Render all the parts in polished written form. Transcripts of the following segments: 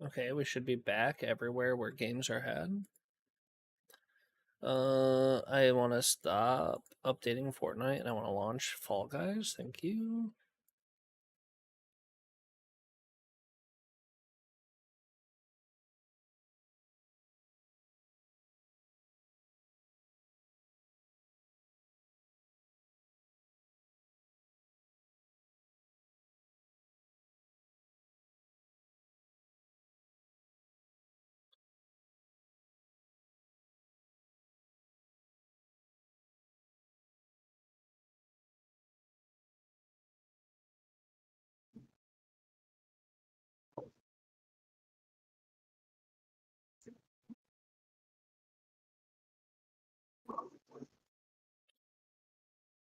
Okay, we should be back everywhere where games are had. I want to stop updating Fortnite and I want to launch Fall Guys. Thank you.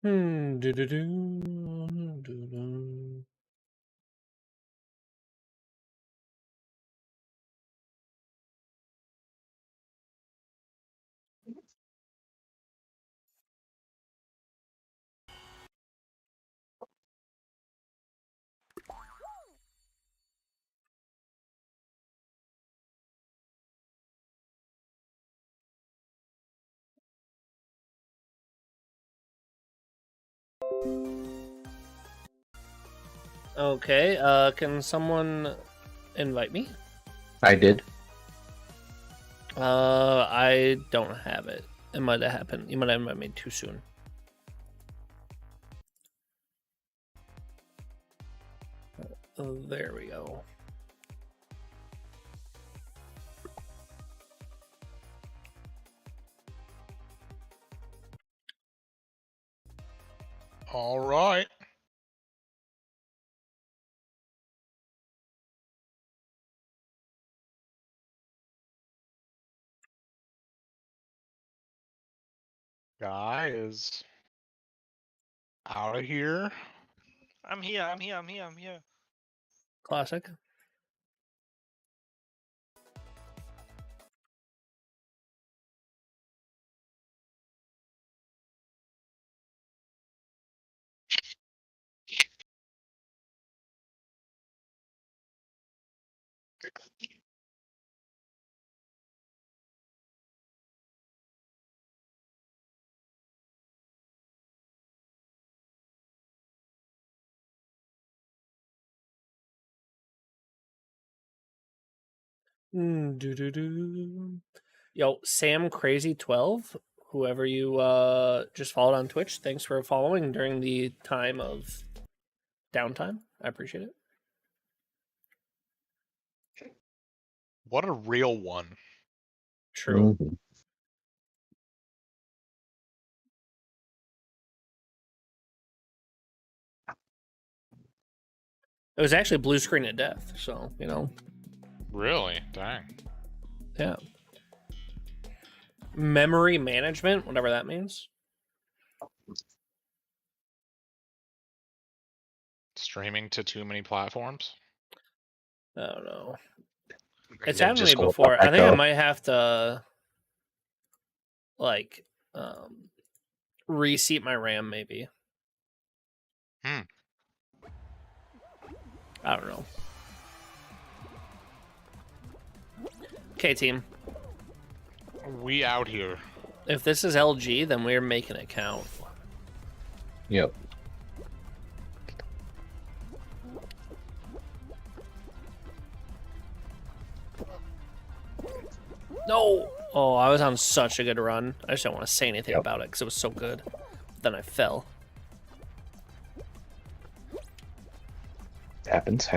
Do-do-do. Okay, can someone invite me? I did. I don't have it. It might have happened. You might have invited me too soon. Oh, there we go. All right. Guy is out of here. I'm here. Classic. Do-do-do. Yo, Sam Crazy 12, whoever you just followed on Twitch, thanks for following during the time of downtime. I appreciate it. What a real one. True. Mhm. It was actually blue screen of death, so, you know. Really? Dang. Yeah. Memory management, whatever that means. Streaming to too many platforms? I don't know. It's Yeah, happened to just me go before. I think I echo. might have to, like, reseat my RAM, maybe. Hmm. I don't know. Okay, team. We out here. If this is LG, then we're making it count. Yep. No! Oh, I was on such a good run. I just don't want to say anything Yep. about it because it was so good. Then I fell. Happens.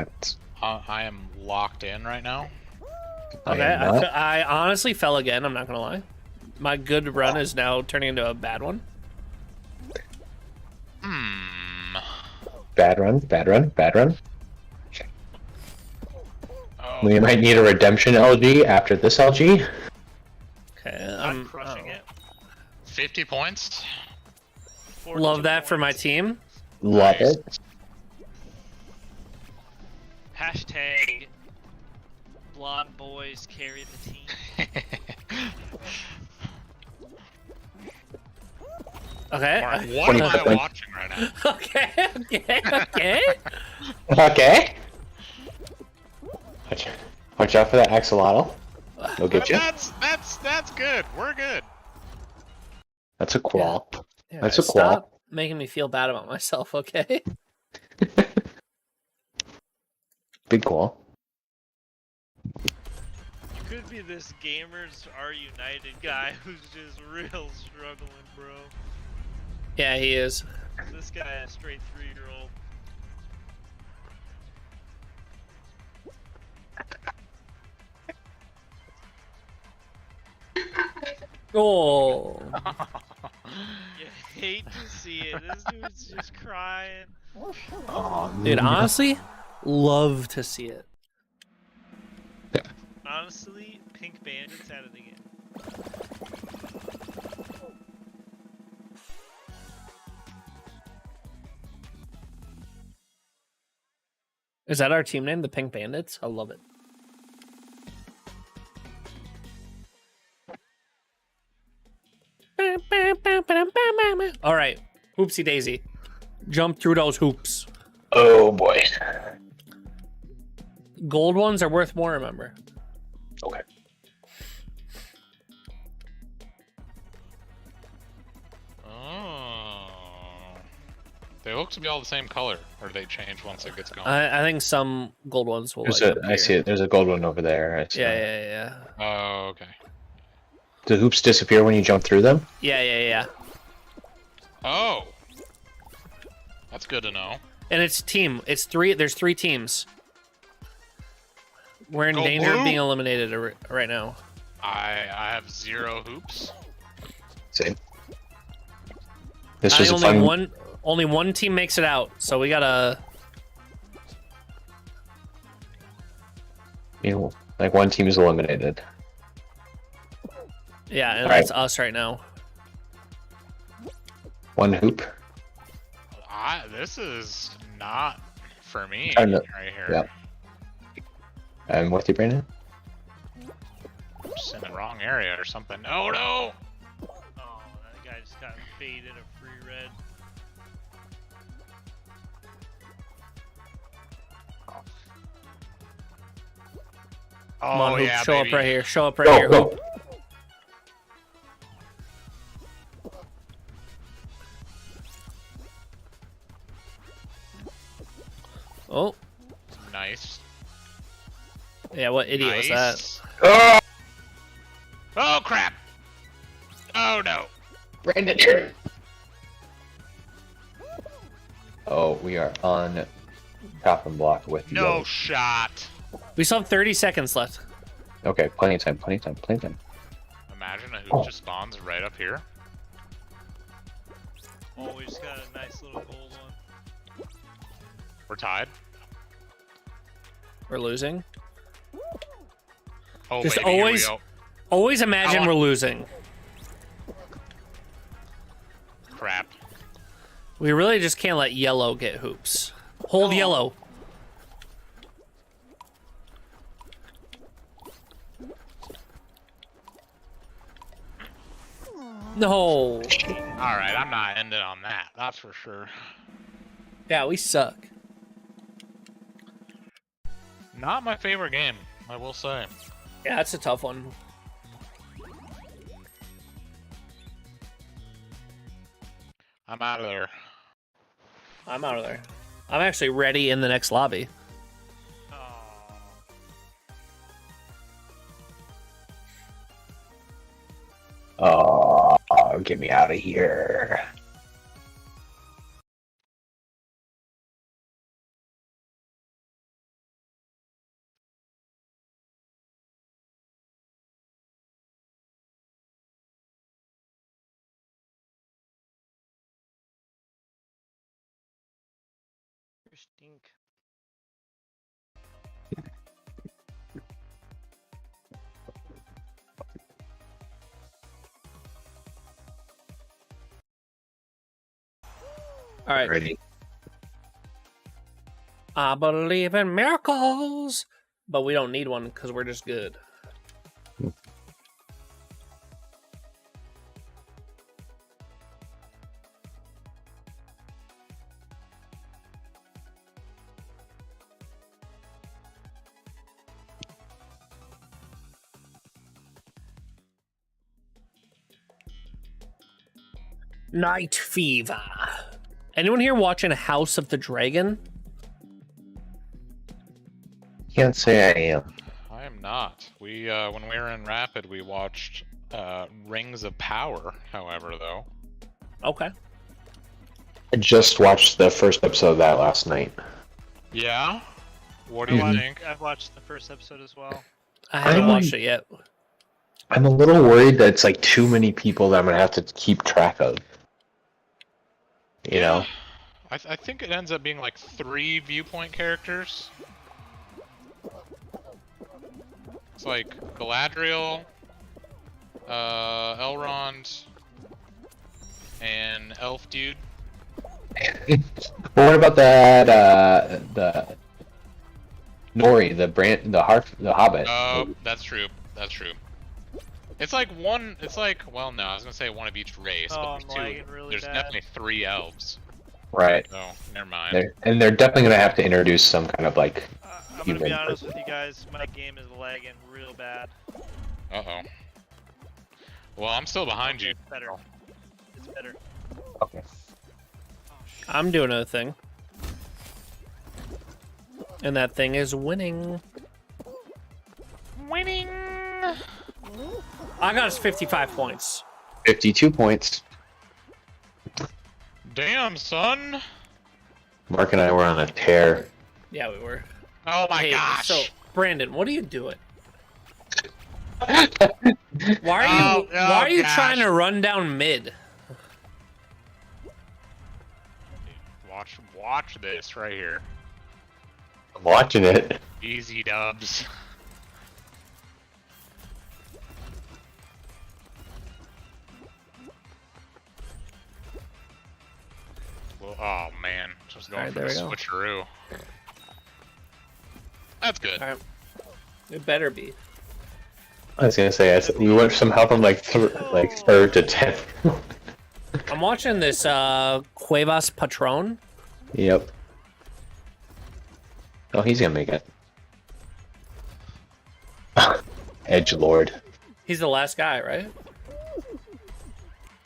I am locked in right now. I Okay, am not. I honestly fell again, I'm not going to lie. My good run is now turning into a bad one. Hmm. Bad run. Oh, We might need a redemption LG after this LG. Okay, I'm crushing it. 50 points? 42 Love that for my points. team. Love Nice. it. Hashtag blonde boys carry the team. Okay. Mark, what am I 20%. watching right now? Okay. Okay. Watch out for that axolotl. They'll get you. That's good. We're good. That's a qual. Yeah, That's a stop qual. making me feel bad about myself, okay? Big qual. You could be this gamers are united guy who's just real struggling, bro. Yeah, he is. This guy is a straight 3-year-old. Oh, You hate to see it. This dude's just crying. dude, honestly, love to see it. Honestly, Pink Bandits out of the game. Is that our team name, the Pink Bandits? I love it. All right, hoopsie daisy, jump through those hoops. Oh boy. Gold ones are worth more, remember? Okay. Oh. They look to be all the same color, or do they change once it gets going? I think some gold ones will. There's like, I see it. There's a gold one over there. I see Yeah, it. yeah, yeah, Oh, okay. Do hoops disappear when you jump through them? yeah. Oh. That's good to know. And it's team. It's three. There's 3 teams. We're in Go danger of blue. being eliminated right now. I have 0 hoops. Same. This was a Only one team makes it out, so we gotta. like one team is eliminated. Yeah, and All that's us right now. One hoop. This is not for me I know. right here. Yep. I'm with you, Brandon. I'm just in the wrong area or something. Oh no! Oh, that guy just got baited a free red. Come on, Oh hoop, yeah, show baby. up right here. Show up right Go, here. go. Hoop. Oh, Nice. yeah. What idiot was that? Nice. Oh, Oh crap! Oh no! Brandon. Oh, we are on chopping block with you. No shot. We still have 30 seconds left. Okay, plenty of time. Imagine a hoop Oh. just spawns right up here. Oh, we just got a nice little gold one. We're tied. We're losing. Oh, Just baby, here we always- go. Always imagine I we're want- losing. Crap. We really just can't let yellow get hoops. Hold yellow. No. All right, I'm not ending on that. That's for sure. Yeah, we suck. Not my favorite game, I will say. Yeah, that's a tough one. I'm out of there. I'm out of there. I'm actually ready in the next lobby. Oh. Oh, get me out of here. Stink. All right. Ready. I believe in miracles, but we don't need one because we're just good. Night Fever. Anyone here watching House of the Dragon? Can't say I am. I am not. We when we were in Rapid, we watched Rings of Power. However, though. Okay. I just watched the first episode of that last night. Yeah. What do you think? I've watched the first episode as well. I haven't watched it yet. I'm a little worried that it's like too many people that I'm gonna have to keep track of. You know? I think it ends up being like 3 viewpoint characters. It's like Galadriel, Elrond, and Elf Dude. Well, what about that? The Nori, the Hobbit. Oh, that's true. That's true. It's like one. It's like, well, no, I was gonna say one of each race, Oh, but I'm there's lagging really there's bad. definitely 3 elves. Right. So never mind. They're definitely gonna have to introduce some kind of like. I'm gonna Human be honest person. with you guys, my game is lagging real bad. Uh-oh. Well, I'm still behind you. It's better. It's better. Okay. I'm doing a thing. And that thing is winning. Winning. I got us 55 points. 52 points. Damn, son. Mark and I were on a tear. Yeah, we were. Oh my gosh. So, Brandon, what are you doing? Why are you gosh. trying to run down mid? Watch this right here. I'm watching it. Easy dubs. Well, oh man, just going Alright, for there the we go. switcheroo. That's good. All right. It better be. I was gonna say we went somehow from like third to 10th. I'm watching this Cuevas Patron. Yep. Oh, he's gonna make it. Edge Lord. He's the last guy, right?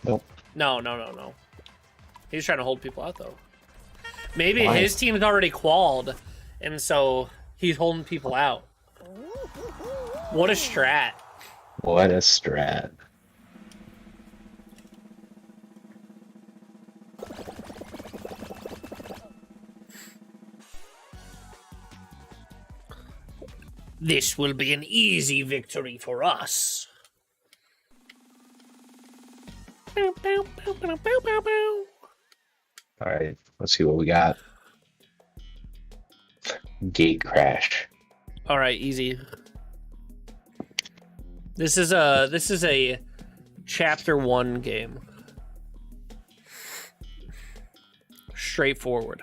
Nope. No. He's trying to hold people out, though. Maybe Why? his team's already qualled, and so he's holding people out. What a strat. What a strat. This will be an easy victory for us. Bow, bow, bow, bow, bow, bow, bow. Alright, let's see what we got. Gate crash. All right, easy. This is a chapter 1 game. Straightforward.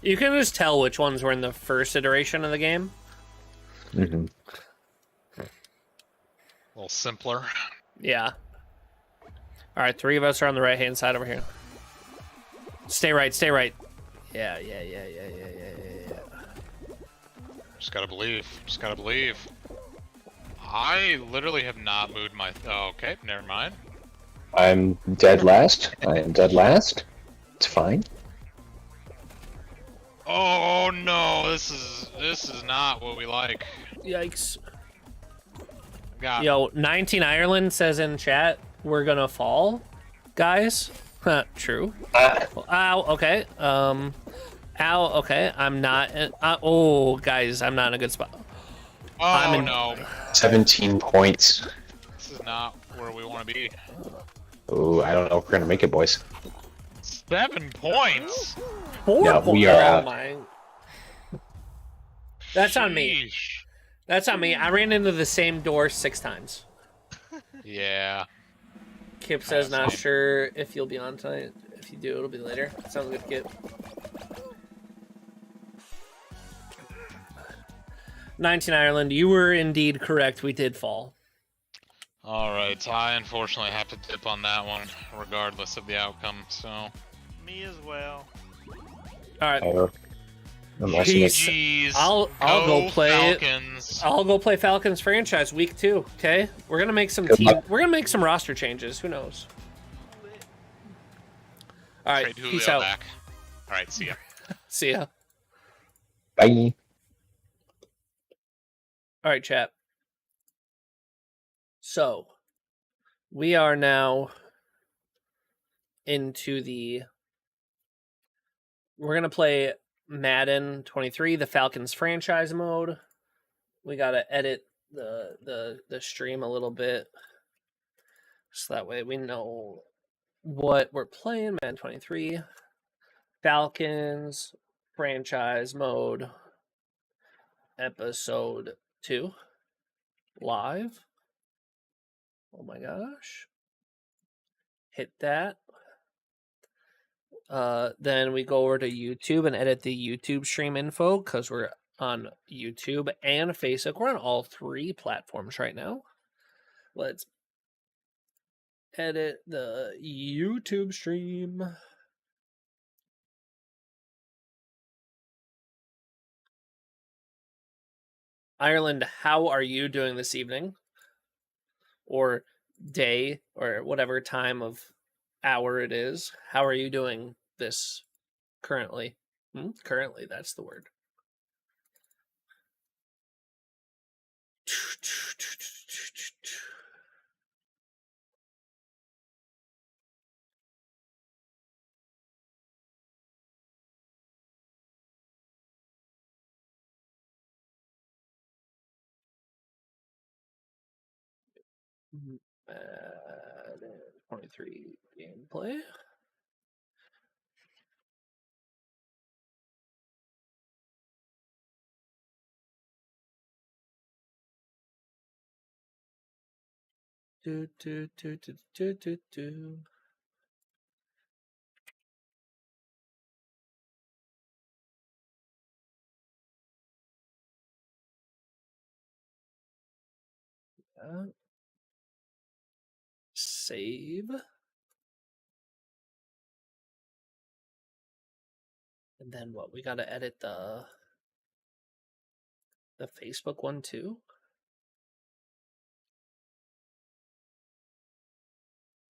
You can just tell which ones were in the first iteration of the game. Mm-hmm. A little simpler. Yeah. All right, 3 of us are on the right-hand side over here. Stay right, stay right. Yeah. Just gotta believe. Just gotta believe. I literally have not moved my. Oh, okay, never mind. I'm dead last. I am dead last. It's fine. Oh no, this is not what we like. Yikes. Got Yo, 19 Ireland says in chat, we're gonna fall, guys. True. Ow, okay. Ow, okay. I'm not. Oh, guys, I'm not in a good spot. Oh no, 17 points. this is not where we want to be. Oh, I don't know if we're gonna make it, boys. 7 points. 4 Yeah, points. we are out. My... That's on me. Sheesh. That's on me. I ran into the same door 6 times. Yeah. Kip says not Same. sure if you'll be on tonight. If you do, it'll be later. Sounds good, Kip. 19 Ireland, you were indeed correct. We did fall. All right, I unfortunately have to dip on that one, regardless of the outcome. So Me as well. All right. Unless you make GG's. I'll go play it. Falcons. I'll go play Falcons franchise week 2. Okay, we're gonna make some Good luck. We're gonna make some roster changes. Who knows? All right, Trade Julio peace out. back. All right, see ya. See ya. Bye. All right, chat. So we are now into the. We're gonna play Madden 23, the Falcons franchise mode. We gotta edit the stream a little bit, so that way we know what we're playing. Madden 23, Falcons franchise mode, episode 2, live. Oh my gosh! Hit that. Then we go over to YouTube and edit the YouTube stream info because we're on YouTube and Facebook. We're on all 3 platforms right now. Let's edit the YouTube stream. Ireland, how are you doing this evening? Or day, or whatever time of hour it is. How are you doing this currently? Currently, that's the word. Madden 23 gameplay. Do. Save. And then what? We gotta edit the Facebook one too.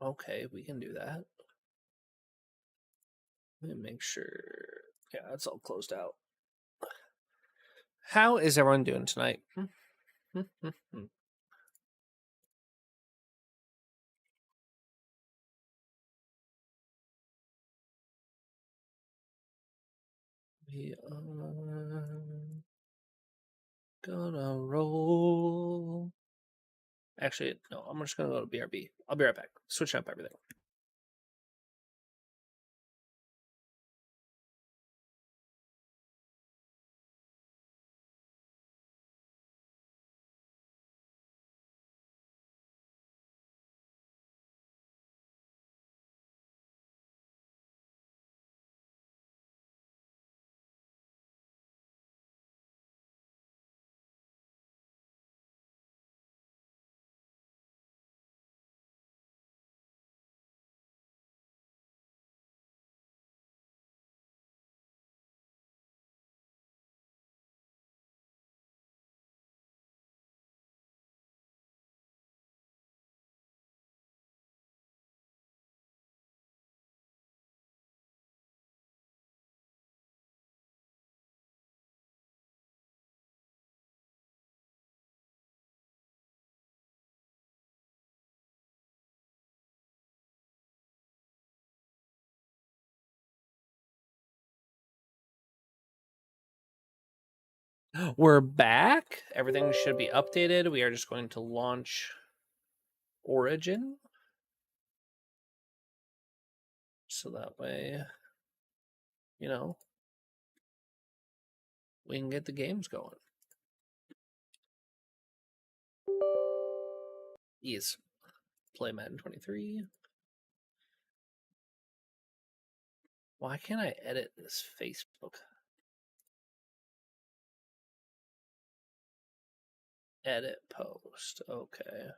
Okay, we can do that. Let me make sure. Yeah, it's all closed out. How is everyone doing tonight? We are gonna roll. Actually, no, I'm just gonna go to BRB. I'll be right back. Switch up everything. We're back. Everything should be updated. We are just going to launch Origin. So that way, you know, we can get the games going. Ease. Play Madden 23. Why can't I edit this Facebook? Edit post. Okay.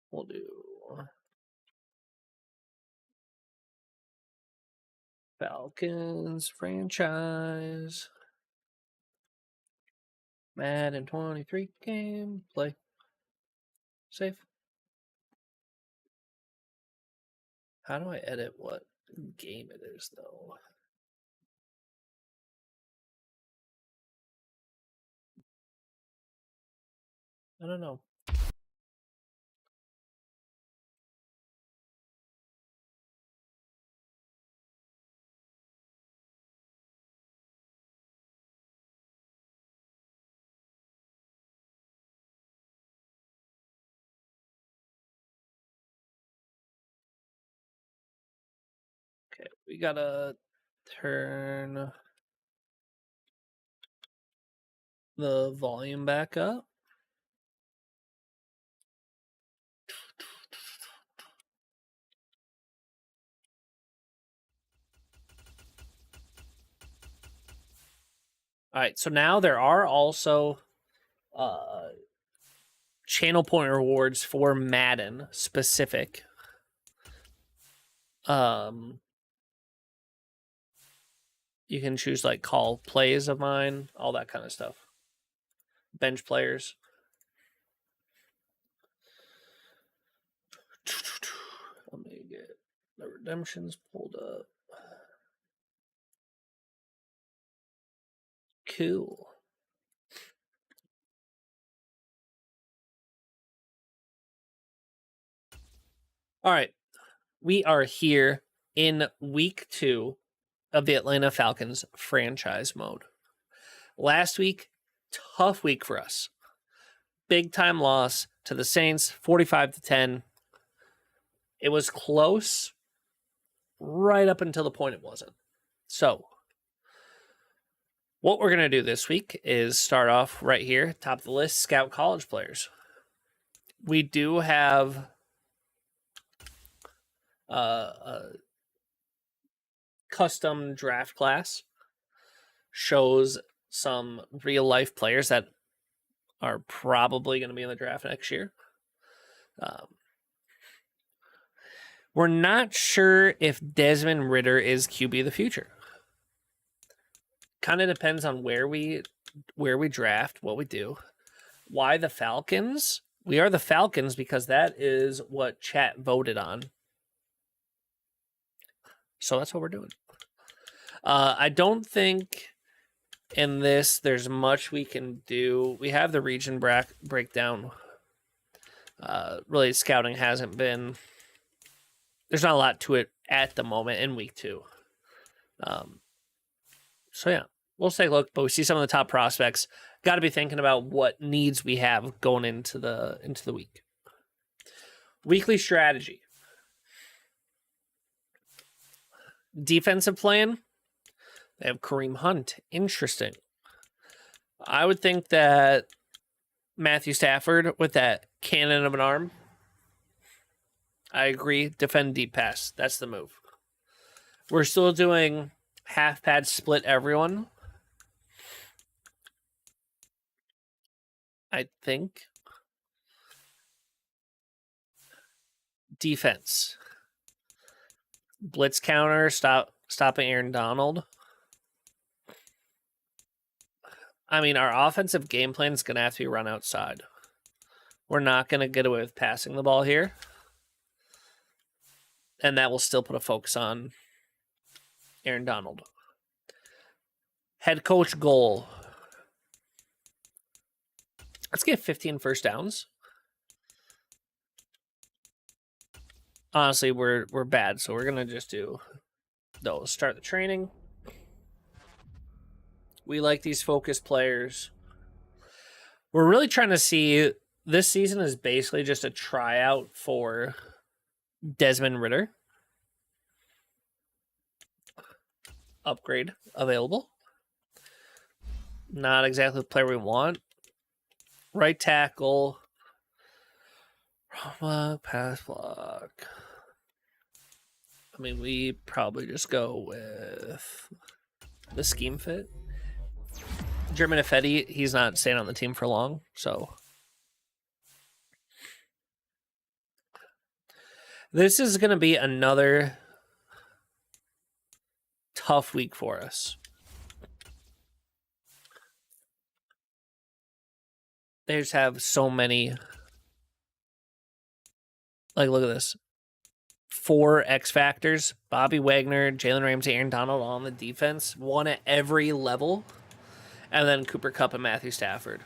We'll do Falcons franchise. Madden 23 game. Play. Save. How do I edit what game it is, though? I don't know. Okay, we gotta turn the volume back up. All right, so now there are also channel point rewards for Madden specific. You can choose like call plays of mine, all that kind of stuff. Bench players. Let me get the redemptions pulled up. Cool. All right. We are here in week 2 of the Atlanta Falcons franchise mode. Last week, tough week for us. Big time loss to the Saints, 45-10. It was close right up until the point it wasn't. So, what we're going to do this week is start off right here, top of the list, scout college players. We do have a custom draft class. Shows some real life players that are probably going to be in the draft next year. We're not sure if Desmond Ridder is QB of the future. Kind of depends on where we draft, what we do. Why the Falcons? We are the Falcons because that is what chat voted on. So that's what we're doing. I don't think in this there's much we can do. We have the region breakdown. Really, scouting hasn't been... There's not a lot to it at the moment in week 2. So yeah, we'll take a look, but we see some of the top prospects. Got to be thinking about what needs we have going into the week. Weekly strategy. Defensive plan. They have Kareem Hunt. Interesting. I would think that Matthew Stafford with that cannon of an arm. I agree. Defend deep pass. That's the move. We're still doing half pad split everyone. I think. Defense. Blitz counter. Stopping Aaron Donald. I mean, our offensive game plan is going to have to be run outside. We're not going to get away with passing the ball here. And that will still put a focus on Aaron Donald. Head coach goal. Let's get 15 first downs. Honestly, we're bad, so we're going to just do those. Start the training. We like these focused players. We're really trying to see... This season is basically just a tryout for Desmond Ridder. Upgrade available. Not exactly the player we want. Right tackle. Pass block. I mean, we probably just go with the scheme fit. German Ifedi, he's not staying on the team for long, so... This is going to be another tough week for us. They just have so many. Like, look at this. 4 X Factors. Bobby Wagner, Jalen Ramsey, Aaron Donald all on the defense. 1 at every level. And then Cooper Kupp and Matthew Stafford.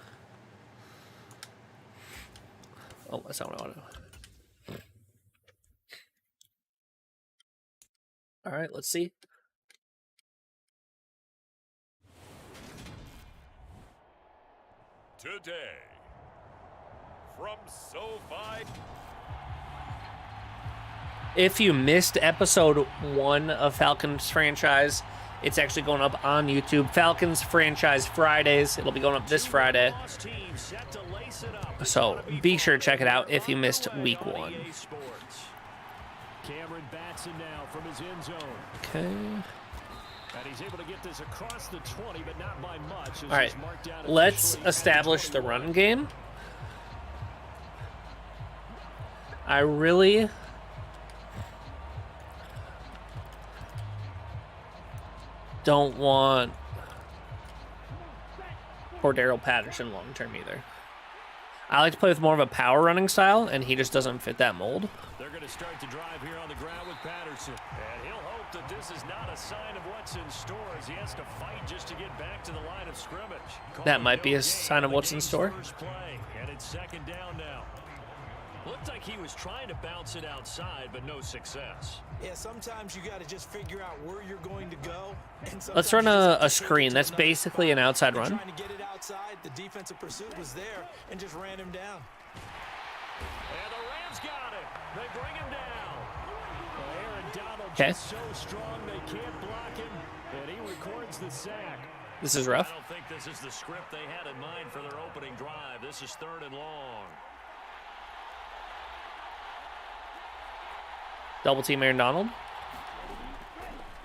Oh, that's not what I want to know. All right, let's see. Today, from SoFi. If you missed episode 1 of Falcons Franchise, it's actually going up on YouTube. Falcons Franchise Fridays. It'll be going up this Friday. So be sure to check it out if you missed week 1. Okay. All right, let's establish the run game. I really don't want Cordero Patterson long term either. I like to play with more of a power running style, and he just doesn't fit that mold. They're going to start to drive here on the ground with Patterson. And he'll hope that this is not a sign of what's in store as he has to fight just to get back to the line of scrimmage. That might be a sign of what's in store. And it's second down now. Looked like he was trying to bounce it outside, but no success. Yeah, sometimes you got to just figure out where you're going to go. Let's run a screen. That's basically an outside run. Trying to get it outside, the defensive pursuit was there and just ran him down. And the Rams got it. They bring him down. Aaron Donald just so strong they can't block him, and he records the sack. This is rough. I don't think this is the script they had in mind for their opening drive. This is 3rd and long. Double team Aaron Donald.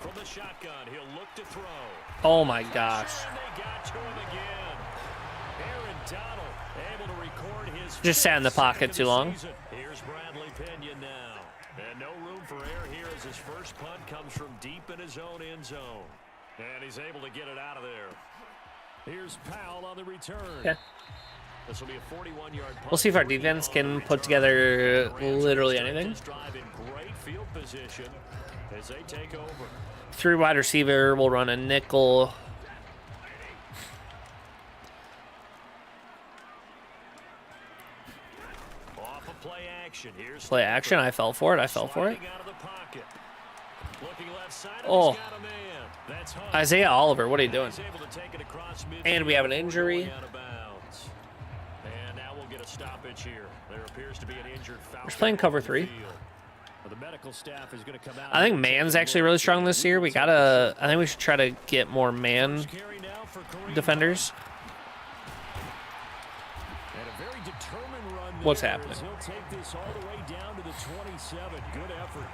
From the shotgun, he'll look to throw. Oh my gosh. And they got to him again. Aaron Donald able to record his Just sat in the pocket too long. Here's Bradley Pinion now. And no room for error here as his first punt comes from deep in his own end zone. And he's able to get it out of there. Here's Powell on the return. Yeah. This will be a 41-yard punt. We'll see if our defense can put together literally anything. Great field position as they take over. 3 wide receiver. We'll run a nickel. Off of play action. Here's Play action. I fell for it. I fell for it. sliding out of the pocket. Looking left side, Oh. he's got a man. That's Hunt. Isaiah Oliver, what are you doing? He's able to take it across midfield. And we have an injury. Out of bounds. And now we'll get a stoppage here. There appears to be an injured Falcon. We're just playing cover 3. Well, the medical staff is going to come out. I think man's actually really strong this year. I think we should try to get more man Carry now for Kareem. defenders. And a very determined run there What's as happening? He'll take this all the way down to the 27. Good effort.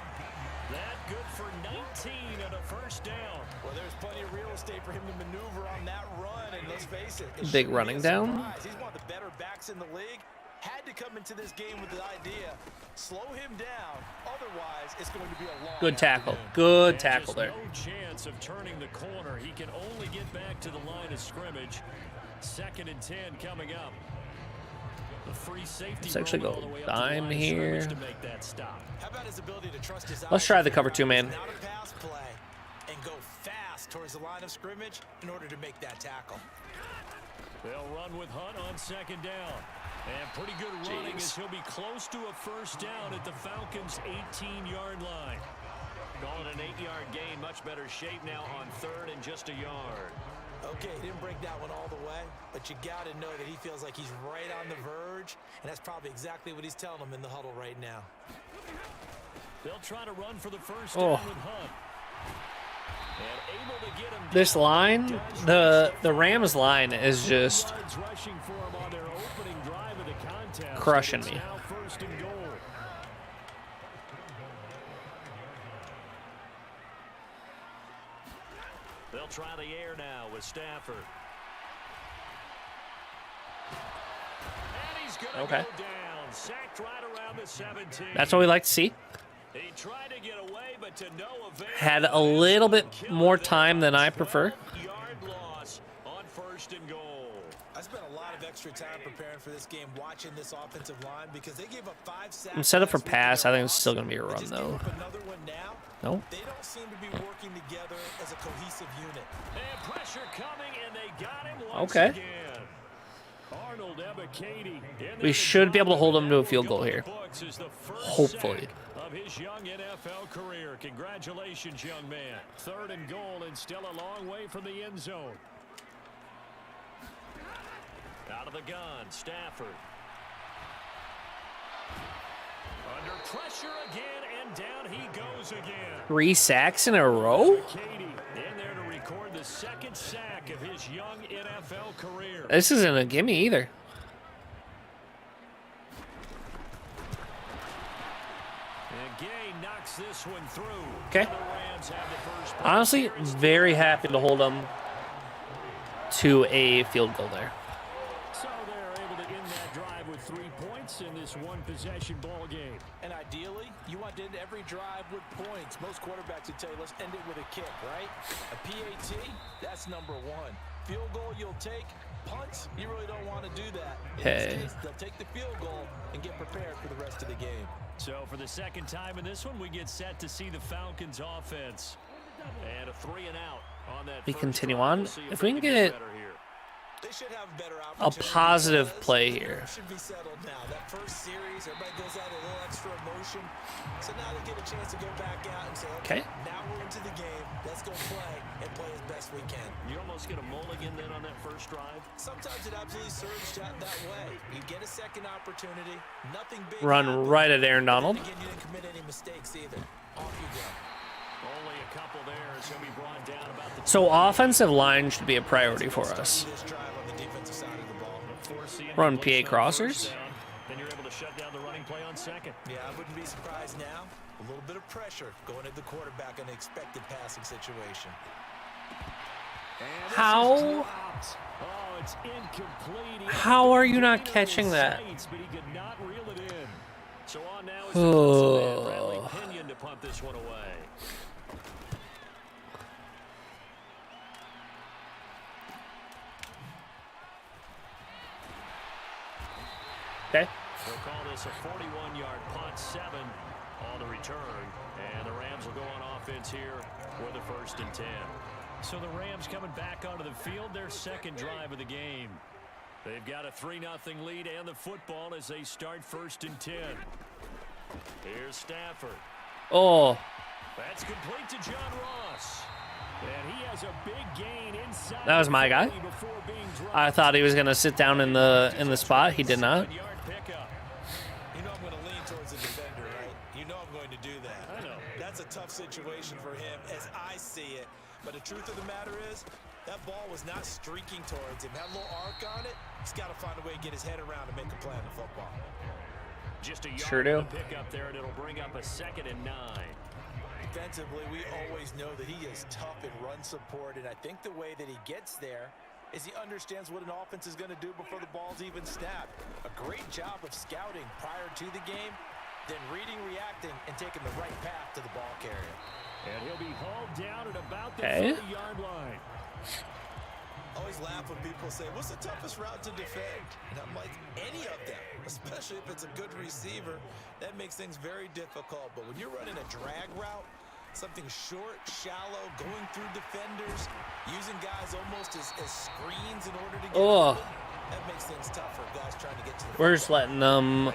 That good for 19 and a first down. Well, there's plenty of real estate for him to maneuver on that run, and let's face it. Big running down. He's one of the better backs in the league. Had to come into this game with the idea, slow him down. Otherwise, it's going to be a long Good tackle. afternoon. Good And tackle just there. No chance of turning the corner. He can only get back to the line of scrimmage. 2nd and 10 coming up. The free safety. Let's actually roll go all the way up to the dime line of here. scrimmage to make that stop. How about his ability to trust his Let's try the cover 2 man. out of pass play and go fast towards the line of scrimmage in order to make that tackle. They'll run with Hunt on 2nd down. And pretty good running as he'll be close to a first down at the Falcons' 18-yard line. Calling an 8-yard gain, much better shape now on 3rd and just a yard. Okay, he didn't break that one all the way, but you got to know that he feels like he's right on the verge, and that's probably exactly what he's telling them in the huddle right now. They'll try to run for the first Oh. down with Hunt. And able to get him This down. line, the Rams line is just Yards rushing for him on their opening drive of the contest. crushing It's me. now 1st and goal. They'll try the air now with Stafford. And he's gonna Okay. go down. Sacked right around the 17. That's what we like to see. He tried to get away, but to no avail. Had a little bit more time than I prefer. 12-yard loss on 1st and goal. I spent a lot of extra time preparing for this game, watching this offensive line because they gave up 5 sacks. I'm set up for pass. I think it's still going to be a run, though. Another one now. No? They don't seem to be working together as a cohesive unit. And pressure coming, and they got him once Okay. again. Arnold Ebiketie. We should be able to hold him to a field goal here. Hopefully. Of his young NFL career. Congratulations, young man. 3rd and goal and still a long way from the end zone. Out of the gun, Stafford. Under pressure again, and down he goes again. 3 sacks in a row? Katie in there to record the 2nd sack of his young NFL career. This isn't a gimme either. And Gay knocks this one through. Okay. The Rams have the first point. Honestly, very happy to hold them to a field goal there. So they're able to end that drive with 3 points in this one-possession ball game. And ideally, you want to end every drive with points. Most quarterbacks would tell you, let's end it with a kick, right? A PAT, that's number 1. Field goal you'll take. Punts, you really don't want to do that. In this case, they'll take the field goal and get prepared for the rest of the game. So for the 2nd time in this one, we get set to see the Falcons offense. And a 3 and out on that. We first continue drive. on. We'll see If we can they get better here. They should have better a opportunity positive because play the here. nerves should be settled now. That first series, everybody goes out a little extra emotion. So now they get a chance to go back out and say, okay, now we're into the game. Let's go play and play as best we can. You almost get a mulligan then on that first drive. Sometimes it absolutely serves that way. You get a second opportunity. Nothing big. Run happened, right at Aaron but Donald. then again, you didn't commit any mistakes either. Off you go. Only a couple there, so he'll be brought down about the So offensive line should be a priority for us. This drive on the defensive side of the ball. Run PA crossers. Then you're able to shut down the running play on 2nd. Yeah, I wouldn't be surprised now. A little bit of pressure going at the quarterback in an expected passing situation. How? Oh, it's incomplete. How are you not catching that? But he could not reel it in. So on now is the Bradley Pinion to punt this one away. Okay. They'll call this a 41-yard punt, 7 on the return. And the Rams will go on offense here with a 1st and 10. So the Rams coming back onto the field, their 2nd drive of the game. They've got a 3-0 lead and the football as they start 1st and 10. Here's Stafford. Oh, That's complete to John Ross. And he has a big gain inside. that was my guy. Before being dropped. I thought he was gonna sit down in the spot. He did not. 7-yard pickup. You know I'm going to lean towards the defender, right? You know I'm going to do that. I know. That's a tough situation for him as I see it. But the truth of the matter is, that ball was not streaking towards him. Had a little arc on it. He's got to find a way to get his head around and make a play on the football. Just a yard Sure do. on the pickup there, and it'll bring up a 2nd and 9. Defensively, we always know that he is tough in run support, and I think the way that he gets there is he understands what an offense is going to do before the ball's even snapped. A great job of scouting prior to the game, then reading, reacting, and taking the right path to the ball carrier. And he'll be hauled down at about the Okay. 40-yard line. I always laugh when people say, what's the toughest route to defend? And I'm like, any of them, especially if it's a good receiver. That makes things very difficult. But when you're running a drag route, something short, shallow, going through defenders, using guys almost as screens in order to get Oh. open, that makes things tough for guys trying to get to the We're just letting them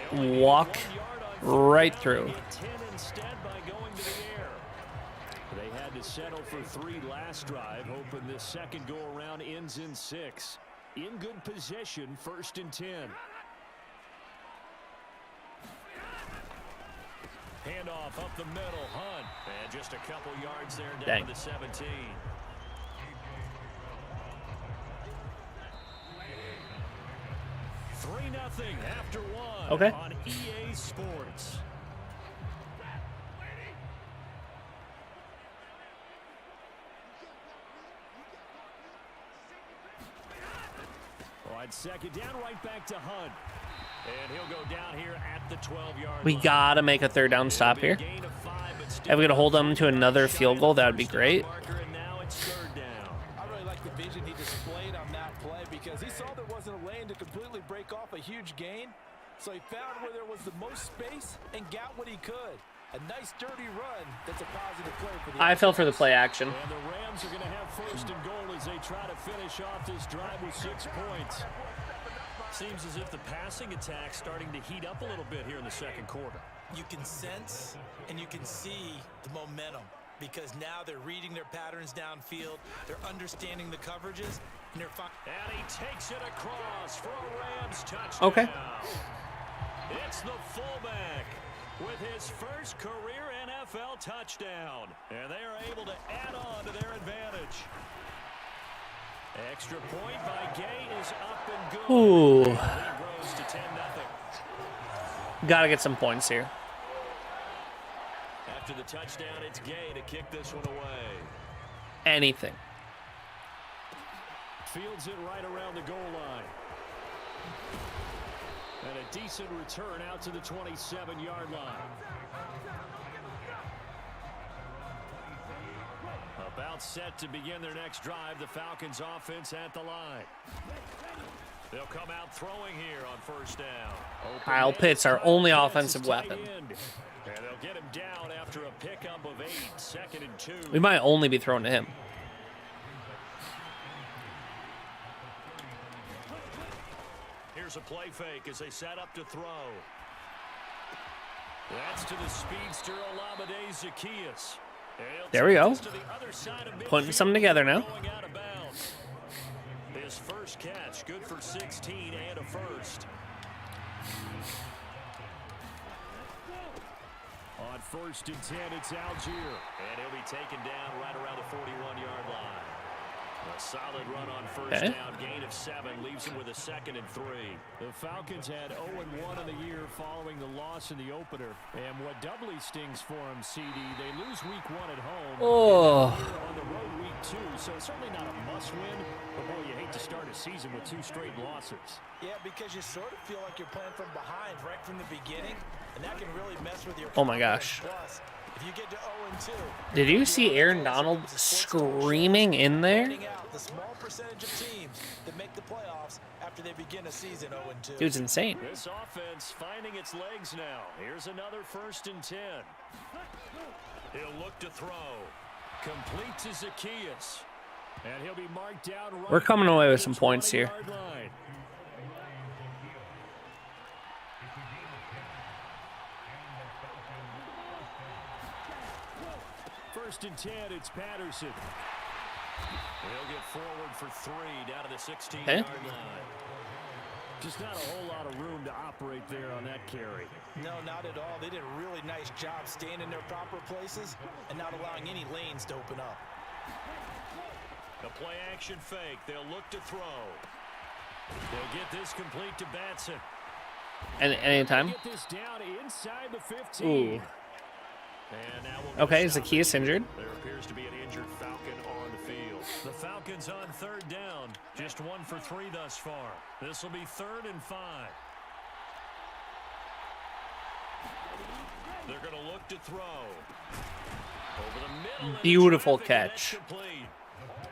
walk 1 yard on right 4th through. down, get 10 instead by going to the air. They had to settle for 3 last drive, hoping this second go-around ends in 6. In good position, 1st and 10. Handoff up the middle, Hunt. And just a couple yards there down Dang. to the 17. Three 0 after 1 Okay. on EA Sports. On 2nd down, right back to Hunt. And he'll go down here at the 12-yard line. We gotta make a 3rd down stop here. Gain of 5 If we could hold them to another field goal, that would be great. And now it's third down. I really like the vision he displayed on that play because he saw there wasn't a lane to completely break off a huge gain. So he found where there was the most space and got what he could. A nice dirty run. That's a positive play for the I fell for the play action. And the Rams are going to have first and goal as they try to finish off this drive with 6 points. Seems as if the passing attack's starting to heat up a little bit here in the second quarter. You can sense and you can see the momentum because now they're reading their patterns downfield. They're understanding the coverages and they're fine. And he takes it across for a Rams touchdown. Okay. It's the fullback with his first career NFL touchdown. And they are able to add on to their advantage. Extra point by Gay is up and good. Ooh. Lead grows to 10-0. Gotta get some points here. After the touchdown, it's Gay to kick this one away. Anything. Fields it right around the goal line. And a decent return out to the 27-yard line. About set to begin their next drive. The Falcons offense at the line. They'll come out throwing here on first down. Kyle Pitts, our only offensive weapon. And they'll get him down after a pickup of 8, 2nd and 2. We might only be thrown to him. Here's a play fake as they set up to throw. That's to the speedster Olamide Zaccheaus. There we go. Putting some together now. His first catch, good for 16 and a first. On 1st and 10, it's Algier. And he'll be taken down right around the 41-yard line. A solid run on first down, gain of 7, leaves him with a 2nd and 3. The Falcons had 0-1 in the year following the loss in the opener. And what doubly stings for them, CD, they lose week 1 at home. Oh. On the road week 2, so it's certainly not a must-win. But boy, you hate to start a season with 2 straight losses. Yeah, because you sort of feel like you're playing from behind right from the beginning, and that can really mess with your Oh my gosh. Plus, if you get to 0-2, Did you see Aaron Donald screaming in there? the small percentage of teams that make the playoffs after they begin a season 0-2. Dude's insane. This offense finding its legs now. Here's another 1st and 10. He'll look to throw. Complete to Zaccheaus. And he'll be marked down right. We're coming away with some points here. Line. First and 10, it's Patterson. He'll get forward for 3 down to the 16-yard line. Just not a whole lot of room to operate there on that carry. No, not at all. They did a really nice job staying in their proper places and not allowing any lanes to open up. The play action fake. They'll look to throw. They'll get this complete to Batson. And anytime. Get this down inside the 15. Ooh. And now we'll Okay, Zaccheaus injured. There appears to be an injured Falcon on the field. The Falcons on 3rd down. Just 1 for 3 thus far. This will be 3rd and 5. They're going to look to throw. Over the middle. Beautiful catch.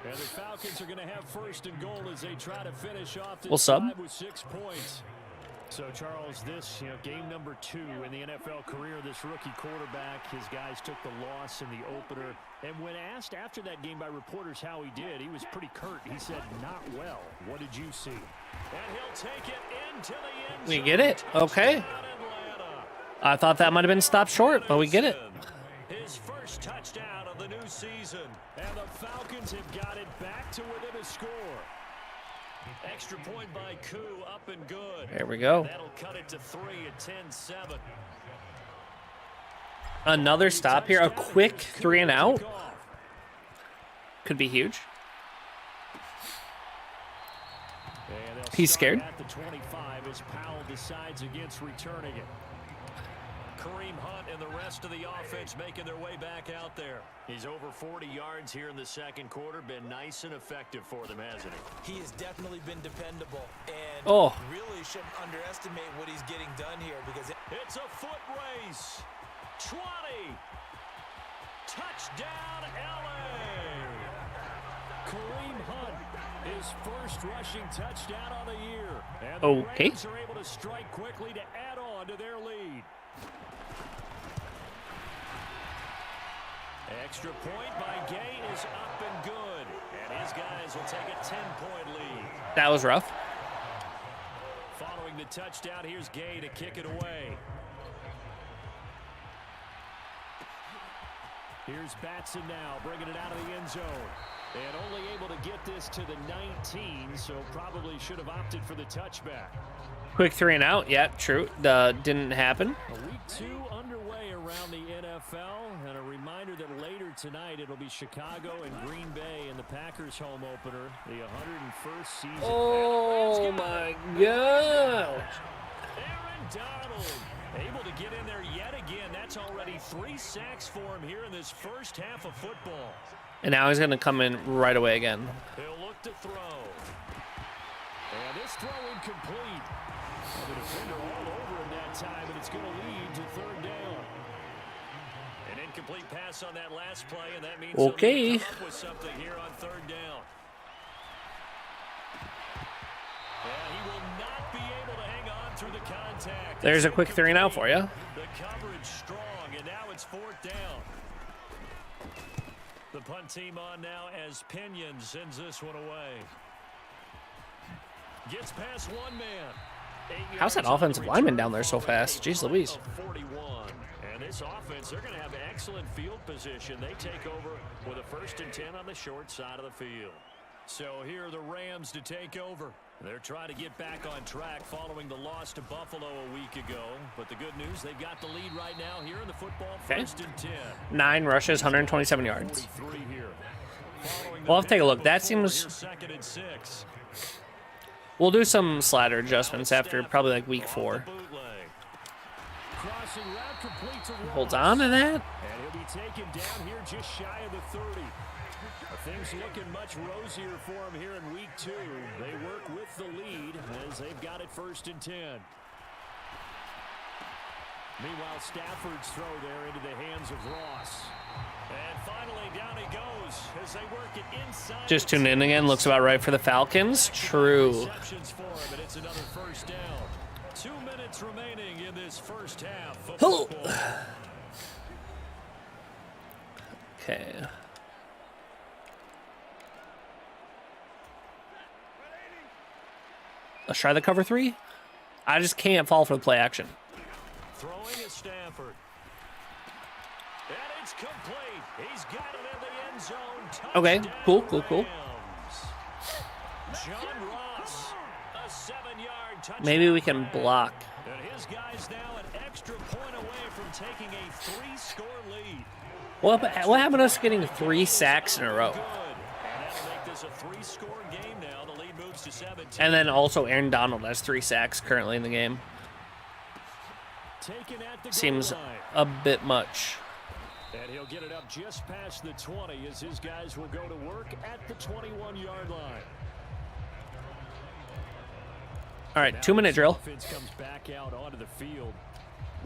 And the Falcons are going to have 1st and goal as they try to finish off this We'll sub. drive with 6 points. So, Charles, this game number 2 in the NFL career, this rookie quarterback, his guys took the loss in the opener. And when asked after that game by reporters how he did, he was pretty curt. He said, not well. What did you see? And he'll take it into the end zone. We get it. Okay. I thought that might have been stopped short, but we get it. His first touchdown of the new season. And the Falcons have got it back to within a score. Extra point by Koo, up and good. There we go. That'll cut it to 3 at 10-7. Another stop here. A quick 3 and out. Could be huge. He's scared. At the 25 as Powell decides against returning it. Kareem Hunt and the rest of the offense making their way back out there. He's over 40 yards here in the second quarter. Been nice and effective for them, hasn't he? He has definitely been dependable and really shouldn't underestimate what he's getting done here because it's a foot race. 20. Touchdown, LA! Kareem Hunt, his first rushing touchdown on the year. And the Rams are able to strike quickly to add on to their lead. Extra point by Gay is up and good. And his guys will take a 10-point lead. That was rough. Following the touchdown, here's Gay to kick it away. Here's Batson now, bringing it out of the end zone. And only able to get this to the 19, so probably should have opted for the touchback. Quick 3 and out. Yeah, true. Didn't happen. Week 2 underway around the NFL, and a reminder that later tonight it'll be Chicago and Green Bay in the Packers home opener, the 101st season. Oh my God! Aaron Donald able to get in there yet again. That's already 3 sacks for him here in this first half of football. And now he's gonna come in right away again. He'll look to throw. And this throw incomplete. The defender all over him that time, and it's going to lead to 3rd down. An incomplete pass on that last play, and that means okay. come up with something here on 3rd down. And he will not be able to hang on through the contact. There's a quick 3 and out for you. The coverage strong, and now it's 4th down. The punt team on now as Pinion sends this one away. Gets past one man. How's that offensive lineman down there so fast? Jeez Louise. 41. And this offense, they're going to have excellent field position. They take over with a 1st and 10 on the short side of the field. So here are the Rams to take over. They're trying to get back on track following the loss to Buffalo a week ago. But the good news, they've got the lead right now here in the football. 1st and 10. 9 rushes, 127 yards. 43 here. We'll have to take a look. That seems... 2nd and 6. We'll do some slider adjustments after probably like week 4. Hold on to that. And he'll be taken down here just shy of the 30. Things looking much rosier for him here in week 2. They work with the lead as they've got it 1st and 10. Meanwhile, Stafford's throw there into the hands of Ross. And finally, down he goes as they work it inside. Just tuned in again. Looks about right for the Falcons. True. For him, and it's another 1st down. 2 minutes remaining in this first half. Okay. Let's try the cover 3. I just can't fall for the play action. Throwing at Stafford. And it's complete. He's got it in the end zone. Okay, cool. John Ross, a 7-yard touchdown. Maybe we can block. And his guys now an extra point away from taking a 3-score lead. What happened to us getting 3 sacks in a row? And that'll make this a 3-score game now. The lead moves to 17. And then also Aaron Donald has 3 sacks currently in the game. Seems a bit much. And he'll get it up just past the 20 as his guys will go to work at the 21-yard line. All right, 2-minute drill. Offense comes back out onto the field.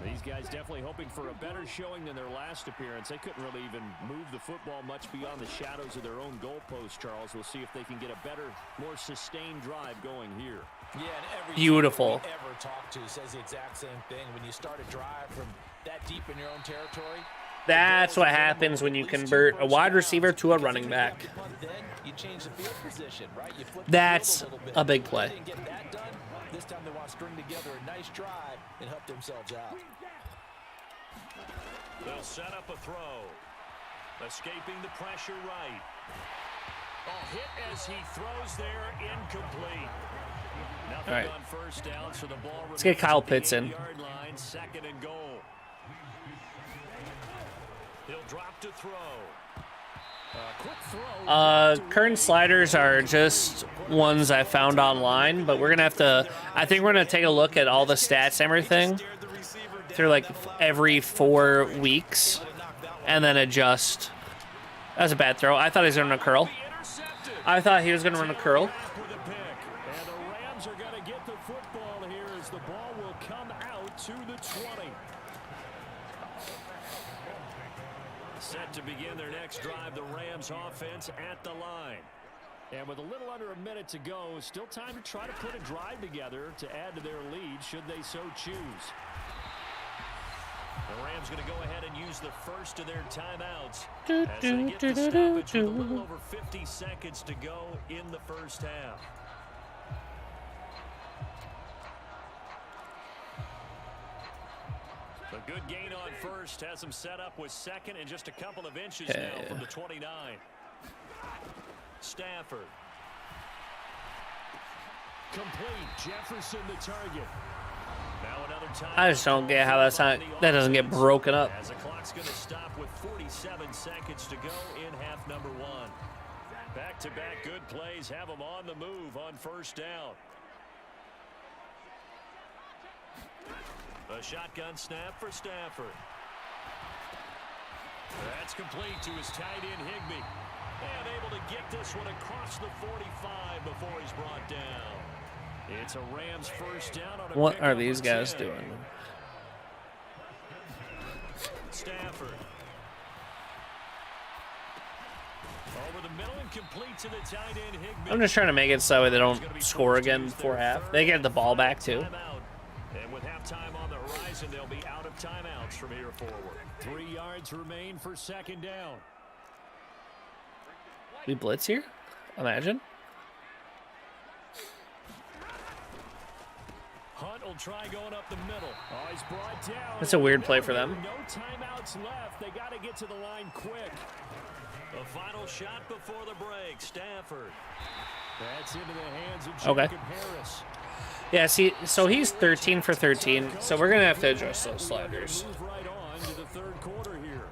These guys definitely hoping for a better showing than their last appearance. They couldn't really even move the football much beyond the shadows of their own goalpost, Charles. We'll see if they can get a better, more sustained drive going here. Yeah, and every beautiful. team we ever talked to says the exact same thing. When you start a drive from that deep in your own territory, that's what happens when you convert a wide receiver to a running back. You change the field position, right? You flip That's a big play. They didn't get that done. This time they want to string together a nice drive and help themselves out. They'll set up a throw. Escaping the pressure right. A hit as he throws there, incomplete. Nothing All right. on 1st down, so the ball Let's get Kyle Pitts in. Yard line, 2nd and goal. He'll drop to throw. Quick throw. Current sliders are just ones I found online, but we're gonna have to. I think we're gonna take a look at all the stats and everything through like every 4 weeks, and then adjust. That was a bad throw. I thought he was gonna run a curl. I thought he was gonna run a curl. And the Rams are going to get the football here as the ball will come out to the 20. Set to begin their next drive, the Rams offense at the line. And with a little under a minute to go, still time to try to put a drive together to add to their lead should they so choose. The Rams going to go ahead and use the first of their timeouts as they get the stoppage with a little over 50 seconds to go in the first half. A good gain on first has them set up with second and just a couple of inches now from the 29. Stafford. Complete. Jefferson the target. Now another time. I just don't get how that doesn't get broken up. As the clock's going to stop with 47 seconds to go in half number one. Back-to-back good plays have them on the move on first down. A shotgun snap for Stafford. That's complete to his tight end Higbee. And able to get this one across the 45 before he's brought down. It's a Rams first down on a What are these guys doing? Stafford. Over the middle and complete to the tight end Higbee. I'm just trying to make it so they don't score again before half. They get the ball back too. And with halftime on the horizon, they'll be out of timeouts from here forward. 3 yards remain for second down. We blitz here? Imagine. Hunt will try going up the middle. Oh, he's brought down. That's a weird play for them. No timeouts left. They got to get to the line quick. The final shot before the break. Stafford. That's into the hands of Jacob Harris. Yeah, see, so he's 13 for 13, so we're going to have to adjust those sliders. Move right on to the third quarter here.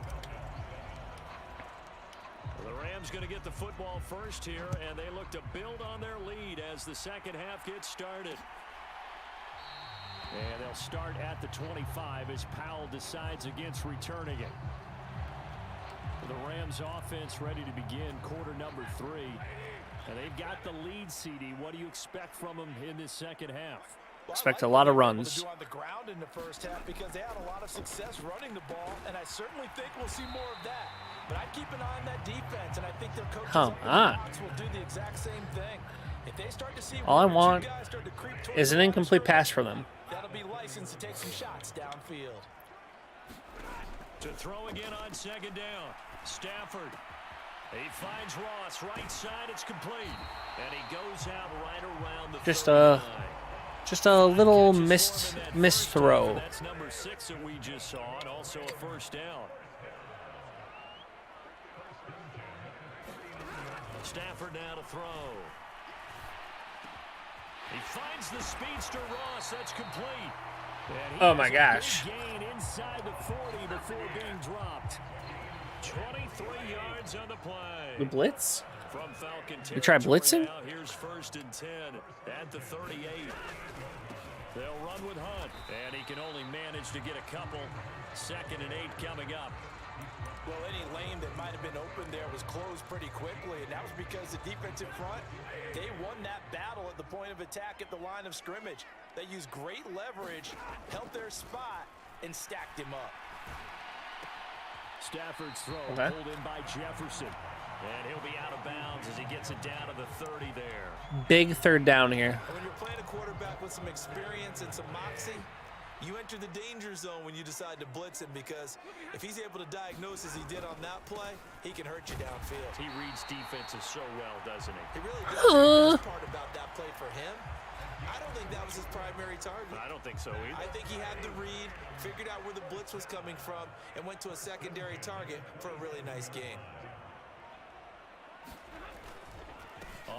The Rams going to get the football first here, and they look to build on their lead as the second half gets started. And they'll start at the 25 as Powell decides against returning it. The Rams offense ready to begin quarter number 3. And they've got the lead, CD. What do you expect from them in this second half? Expect a lot of runs. On the ground in the first half because they had a lot of success running the ball, and I certainly think we'll see more of that. But I keep an eye on that defense, and I think their coaches will do the exact same thing. If they start to see all I want is an incomplete incomplete pass for them. That'll be licensed to take some shots downfield. To throw again on second down. Stafford. He finds Ross right side. It's complete, and he goes out right around the just a little missed throw. That's number 6 that we just saw, and also a first down. Stafford now to throw. He finds the speedster Ross. That's complete. Oh my gosh. Gain inside the 40 before being dropped. 23 yards on the play. We blitz? From Falcon we try blitzing? now, here's 1st and 10 at the 38. They'll run with Hunt, and he can only manage to get a couple. 2nd and 8 coming up. Well, any lane that might have been open there was closed pretty quickly, and that was because the defensive front, they won that battle at the point of attack at the line of scrimmage. They used great leverage, held their spot, and stacked him up. Stafford's throw pulled in by Jefferson. And he'll be out of bounds as he gets it down to the 30 there. Big third down here. When you're playing a quarterback with some experience and some moxie, you enter the danger zone when you decide to blitz him, because if he's able to diagnose as he did on that play, he can hurt you downfield. He reads defenses so well, doesn't he? He really does. The best part about that play for him, I don't think that was his primary target. I don't think so either. I think he had the read, figured out where the blitz was coming from, and went to a secondary target for a really nice gain.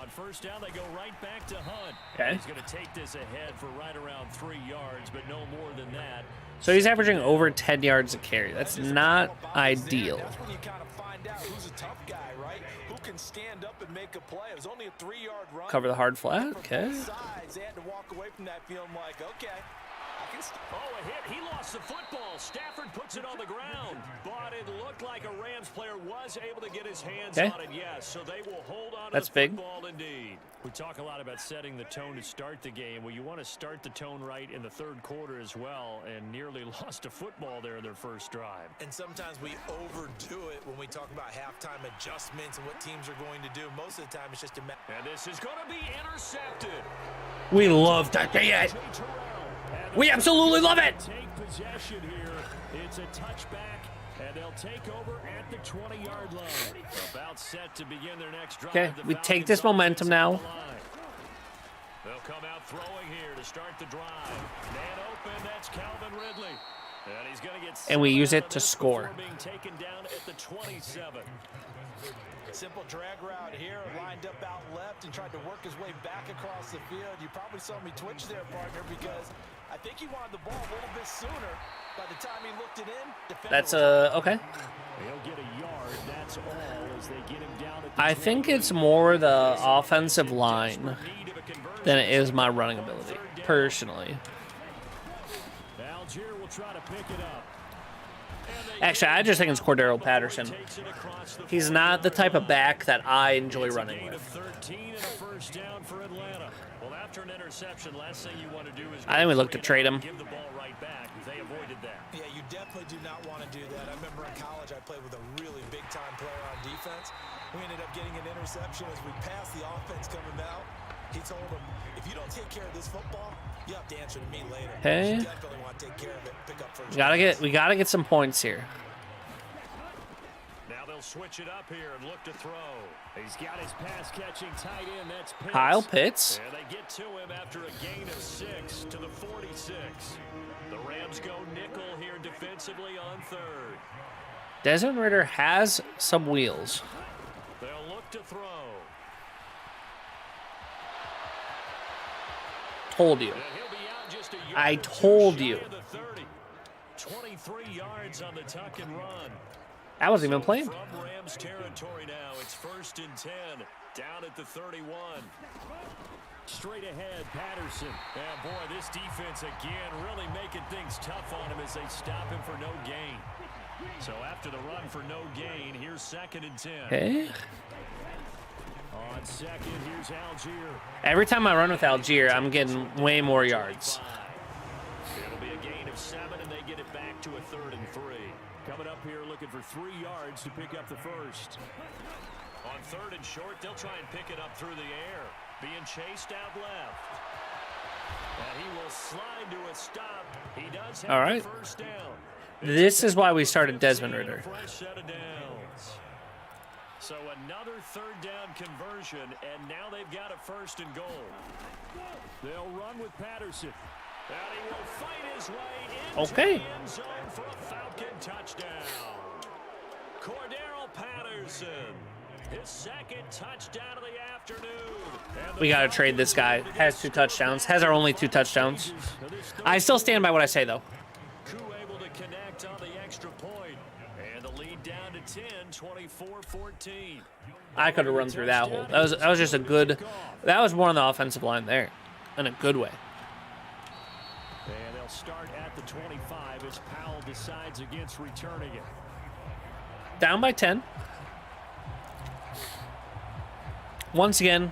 On first down, they go right back to Hunt. Okay. He's going to take this ahead for right around 3 yards, but no more than that. So he's averaging over 10 yards a carry. That's not ideal. That's when you kind of find out who's a tough guy, right? Who can stand up and make a play. It was only a 3-yard run. Cover the hard flat. Okay. Sides, they had to walk away from that feeling like, okay, I Oh, a hit. He lost the football. Stafford puts it on the ground. But it looked like a Rams player was able to get his hands on it, yes. So they will hold on to the football indeed. We talk a lot about setting the tone to start the game. Well, you want to start the tone right in the third quarter as well, and nearly lost a football there in their first drive. And sometimes we overdo it when we talk about halftime adjustments and what teams are going to do. Most of the time, it's just a matter. And this is going to be intercepted. We love to see it. We absolutely love it. Take possession here. It's a touchback, and they'll take over at the 20-yard line. About set to begin their next drive. Okay, we take this momentum now. They'll come out throwing here to start the drive. Man open, that's Calvin Ridley. And he's going to get, and we use it to score. Being taken down at the 27. Simple drag route here, lined up out left and tried to work his way back across the field. You probably saw me twitch there, partner, because I think he wanted the ball a little bit sooner. By the time he looked it in, that's okay. He'll get a yard. That's all as they get him down at the I think it's more the offensive line than it is my running ability, personally. Algier will try to pick it up. Actually, I just think it's Cordero Patterson. He's not the type of back that I enjoy running with. 13 and a first down for Atlanta. Well, after an interception, last thing you want to do is I think we look to trade him. give the ball right back. They avoided that. Yeah, you definitely do not want to do that. I remember in college I played with a really big-time player on defense. We ended up getting an interception as we passed the offense coming out. He told him, if you don't take care of this football, you have to answer to me later. Okay. You definitely want to take care of it. Pick up first. We gotta get some points here. Now they'll switch it up here and look to throw. He's got his pass catching tight end. That's Pitts. Kyle Pitts. And they get to him after a gain of 6 to the 46. The Rams go nickel here defensively on third. Desmond Ridder has some wheels. They'll look to throw. Told you. And he'll be out just a yard I or two told shy you. of the 30. 23 yards on the tuck and run. I wasn't even playing. From Rams territory now, it's 1st and 10, down at the 31. Straight ahead, Patterson. And boy, this defense again really making things tough on him as they stop him for no gain. So after the run for no gain, here's 2nd and 10. Okay. On second, here's Algier. Every time I run with Algier, I'm getting way more yards. It'll be a gain of 7, and they get it back to a 3rd and 3. Coming up here looking for 3 yards to pick up the first. On 3rd and short, they'll try and pick it up through the air. Being chased out left. And he will slide to a stop. He does have All right. the first down. This is why we started Desmond Ridder. Fresh set of downs. So another 3rd down conversion, and now they've got a 1st and goal. They'll run with Patterson. And he will fight his way into the end zone for a Falcon touchdown. Cordero Patterson, his 2nd touchdown of the afternoon. We gotta trade this guy. Has 2 touchdowns. Has our only 2 touchdowns. I still stand by what I say, though. Coup able to connect on the extra point. And the lead down to 10, 24-14. I could have run through that hole. That was just a good. That was more on the offensive line there, in a good way. And they'll start at the 25 as Powell decides against returning it. Down by 10. Once again,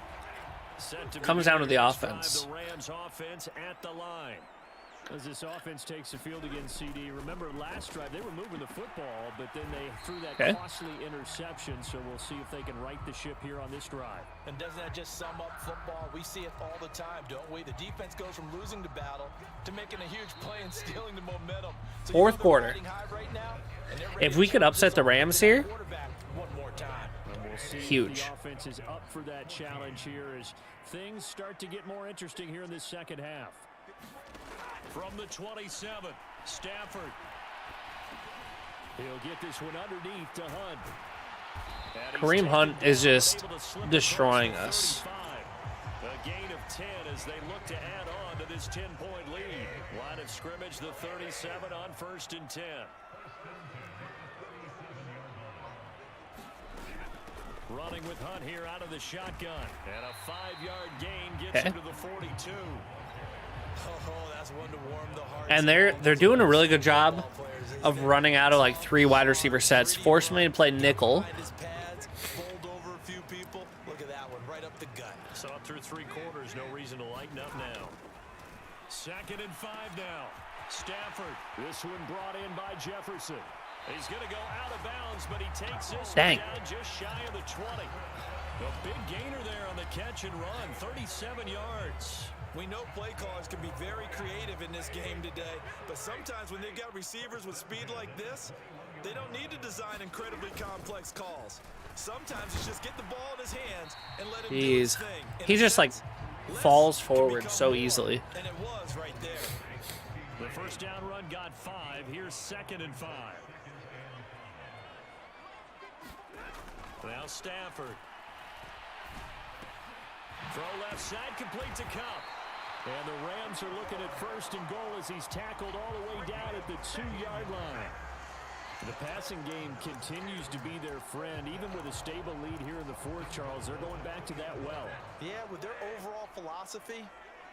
comes down to the offense. The Rams offense at the line. As this offense takes the field against CD. Remember last drive, they were moving the football, but then they threw that costly interception, so we'll see if they can right the ship here on this drive. And doesn't that just sum up football? We see it all the time, don't we? The defense goes from losing the battle to making a huge play and stealing the momentum. So 4th quarter. Right now, If we could upset the Rams here, one more time. We'll see huge. If the offense is up for that challenge here as things start to get more interesting here in this second half. From the 27, Stafford. He'll get this one underneath to Hunt. Kareem Hunt is just destroying us. A gain of 10 as they look to add on to this 10-point lead. Line of scrimmage, the 37 on 1st and 10. Running with Hunt here out of the shotgun. And a 5-yard gain gets him to the 42. That's one to warm the hearts And they're doing a really good job of running out of like 3 wide receiver sets, forcing me to play nickel. Behind his pads, bowled over a few people. Look at that one, right up the gut. So through 3 quarters, no reason to lighten up now. 2nd and 5 now. Stafford. This one brought in by Jefferson. He's going to go out of bounds, but he takes this Dang. one down just shy of the 20. A big gainer there on the catch and run, 37 yards. We know play callers can be very creative in this game today, but sometimes when they've got receivers with speed like this, they don't need to design incredibly complex calls. Sometimes it's just get the ball in his hands and let him do his Jeez. thing. He just like falls forward so easily. And it was right there. The first down run got 5. Here's 2nd and 5. Now Stafford. Throw left side, complete to Cup. And the Rams are looking at 1st and goal as he's tackled all the way down at the 2-yard line. The passing game continues to be their friend. Even with a stable lead here in the 4th, Charles, they're going back to that well. Yeah, with their overall philosophy,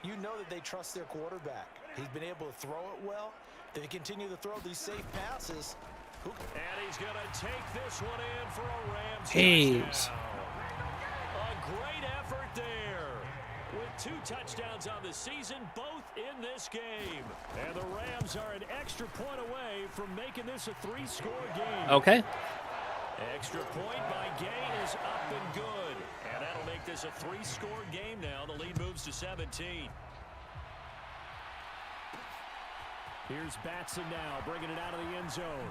you know that they trust their quarterback. He's been able to throw it well. They continue to throw these safe passes. And he's going to take this one in for a Rams Jeez. touchdown. A great effort there. With 2 touchdowns on the season, both in this game. And the Rams are an extra point away from making this a 3-score game. Okay. Extra point by Gay is up and good. And that'll make this a 3-score game now. The lead moves to 17. Here's Batson now, bringing it out of the end zone.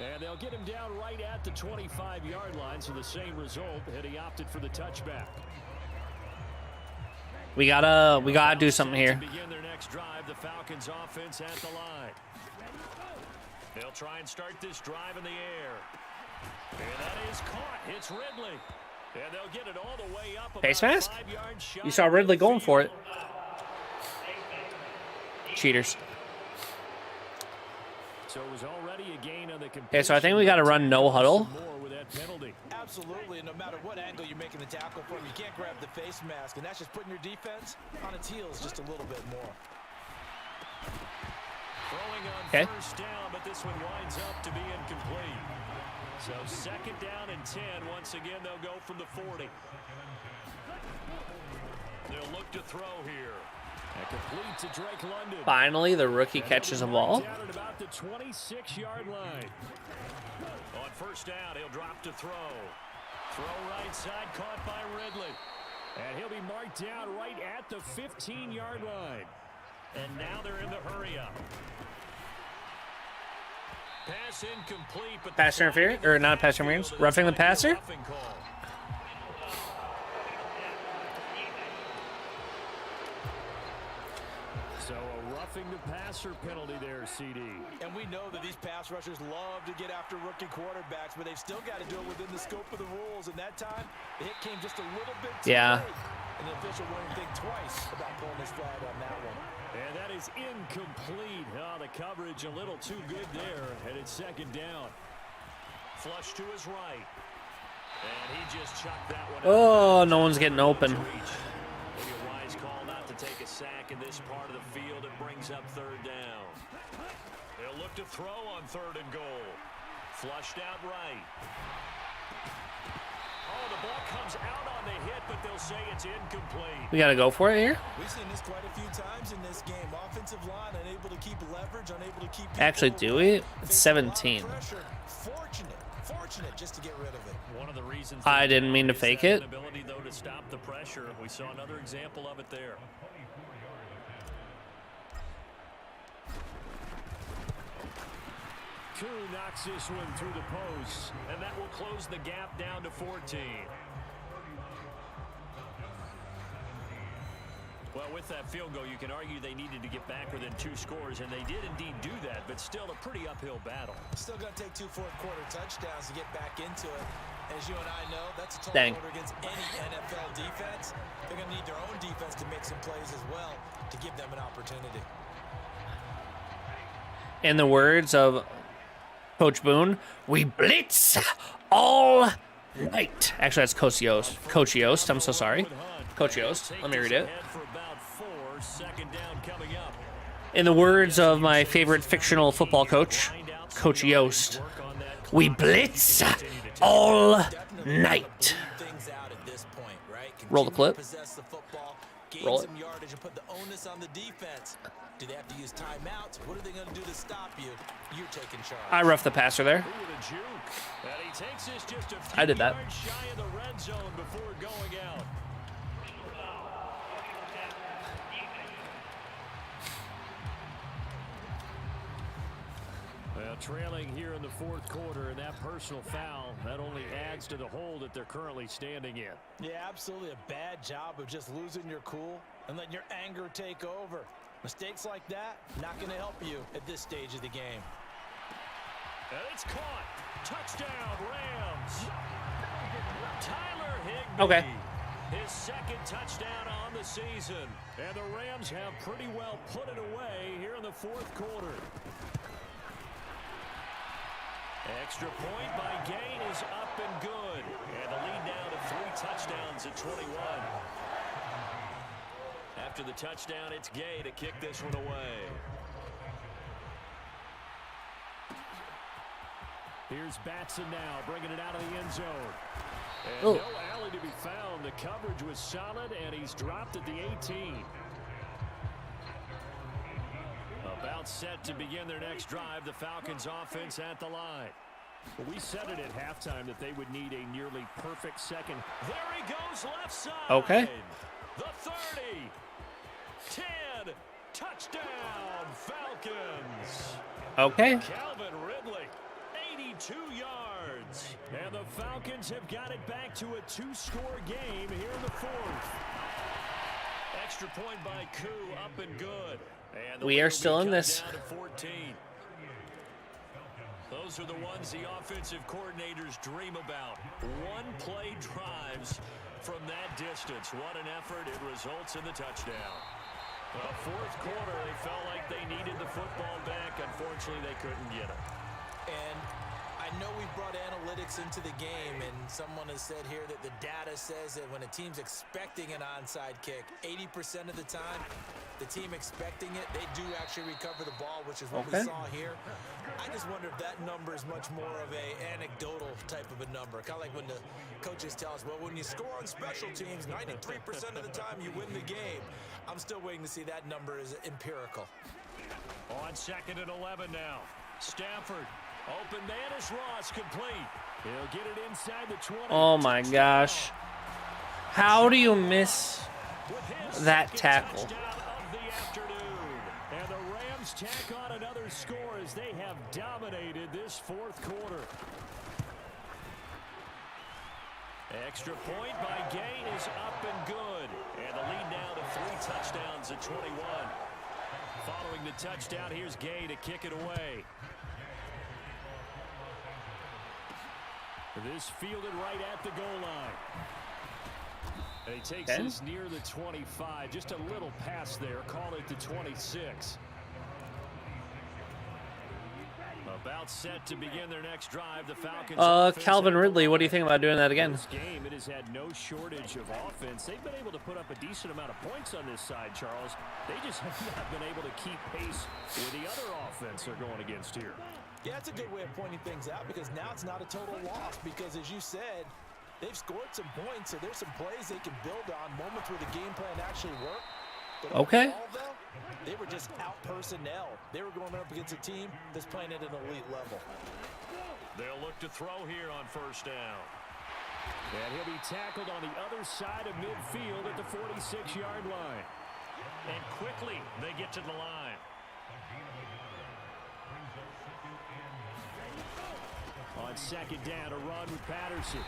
And they'll get him down right at the 25-yard line, so the same result, and he opted for the touchback. We gotta do something here. To begin their next drive, the Falcons offense at the line. They'll try and start this drive in the air. And that is caught. It's Ridley. And they'll get it all the way up. Face mask? 5 yards shy. You saw Ridley going for it. Cheaters. So it was already a gain on the Okay, so I think we got to run no huddle. more with that penalty. Absolutely, and no matter what angle you're making the tackle from, you can't grab the face mask, and that's just putting your defense on its heels just a little bit more. Throwing on Okay. 1st down, but this one winds up to be incomplete. So 2nd down and 10. Once again, they'll go from the 40. They'll look to throw here. And complete to Drake London. Finally, the rookie catches a ball. Down at about the 26-yard line. On 1st down, he'll drop to throw. Throw right side, caught by Ridley. And he'll be marked down right at the 15-yard line. And now they're in the hurry-up. Pass incomplete, but Pass interference, or not pass interference, roughing the passer? Roughing call. So a roughing the passer penalty there, CD. And we know that these pass rushers love to get after rookie quarterbacks, but they've still got to do it within the scope of the rules. And that time, the hit came just a little bit too late. And the official wouldn't think twice about pulling his flag on that one. And that is incomplete. Oh, the coverage a little too good there. And it's 2nd down. Flush to his right. And he just chucked that one out. Oh, no one's getting open. Maybe a wise call not to take a sack in this part of the field. It brings up 3rd down. They'll look to throw on 3rd and goal. Flushed out right. Oh, the ball comes out on the hit, but they'll say it's incomplete. We gotta go for it here. We've seen this quite a few times in this game. Offensive line unable to keep leverage, unable to keep people Actually, do away. we? It's 17. Fortunate just to get rid of it. One of the reasons I didn't mean to is fake that it. Ability though to stop the pressure. We saw another example of it there. Koo knocks this one through the post, and that will close the gap down to 14. Well, with that field goal, you can argue they needed to get back within 2 scores, and they did indeed do that, but still a pretty uphill battle. Still going to take 2 fourth-quarter touchdowns to get back into it. As you and I know, that's a tall Dang. order against any NFL defense. They're going to need their own defense to make some plays as well to give them an opportunity. In the words of Coach Boone, we blitz all night. Actually, that's Coach Yost. Coach Yost, I'm so sorry. Coach Yost, let me read it. For about 4, In the words of my favorite fictional football coach, Coach Yost, we blitz all night. Roll the clip. Roll it. Do they have to use timeouts? What are they going to do to stop you? You're taking charge. I roughed the passer there. I did that. Trailing here in the fourth quarter, and that personal foul, that only adds to the hole that they're currently standing in. Yeah, absolutely a bad job of just losing your cool and letting your anger take over. Mistakes like that, not going to help you at this stage of the game. And it's caught. Touchdown, Rams. Tyler Higbee. Okay. His second touchdown on the season. And the Rams have pretty well put it away here in the fourth quarter. Extra point by Gain is up and good. And the lead now to 3 touchdowns at 21. After the touchdown, it's Gay to kick this one away. Here's Batson now, bringing it out of the end zone. And no alley to be found. The coverage was solid, and he's dropped at the 18. About set to begin their next drive, the Falcons offense at the line. We said it at halftime that they would need a nearly perfect second. There he goes, left side. Okay. The 30. 10. Touchdown, Falcons. Okay. Calvin Ridley, 82 yards. And the Falcons have got it back to a 2-score game here in the fourth. Extra point by Koo, up and good. And we are still in this. Down to 14. Those are the ones the offensive coordinators dream about. One-play drives from that distance. What an effort. It results in the touchdown. The fourth quarter, they felt like they needed the football back. Unfortunately, they couldn't get it. And I know we brought analytics into the game, and someone has said here that the data says that when a team's expecting an onside kick, 80% of the time, the team expecting it, they do actually recover the ball, which is what we saw here. I just wonder if that number is much more of a anecdotal type of a number. Kind of like when the coaches tell us, well, when you score on special teams, 93% of the time you win the game. I'm still waiting to see that number is empirical. On 2nd and 11 now. Stafford, open man is Ross, complete. He'll get it inside the 20. Oh my gosh. How do you miss that tackle? And the Rams tack on another score as they have dominated this fourth quarter. Extra point by Gain is up and good. And the lead now to 3 touchdowns at 21. Following the touchdown, here's Gay to kick it away. This fielded right at the goal line. And he takes this near the 25. Just a little pass there. Call it the 26. About set to begin their next drive. The Falcons. Calvin Ridley, what do you think about doing that again? This game, it has had no shortage of offense. They've been able to put up a decent amount of points on this side, Charles. They just have not been able to keep pace with the other offense they're going against here. Yeah, that's a good way of pointing things out, because now it's not a total loss, because as you said, they've scored some points, so there's some plays they can build on, moments where the game plan actually worked. But overall, though, they were just out personnel. They were going up against a team that's playing at an elite level. They'll look to throw here on first down. And he'll be tackled on the other side of midfield at the 46-yard line. And quickly, they get to the line. On 2nd down, a run with Patterson.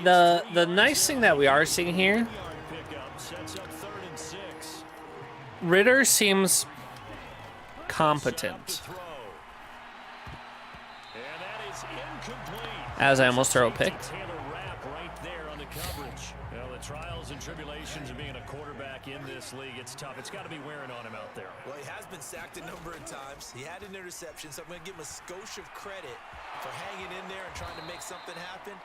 The nice thing that we are seeing here, Ritter seems competent. As I almost throw a pick. The trials and tribulations of being a quarterback in this league, it's tough. It's got to be wearing on him out there. Well, he has been sacked a number of times. He had an interception, so I'm going to give him a skosh of credit for hanging in there and trying to make something happen,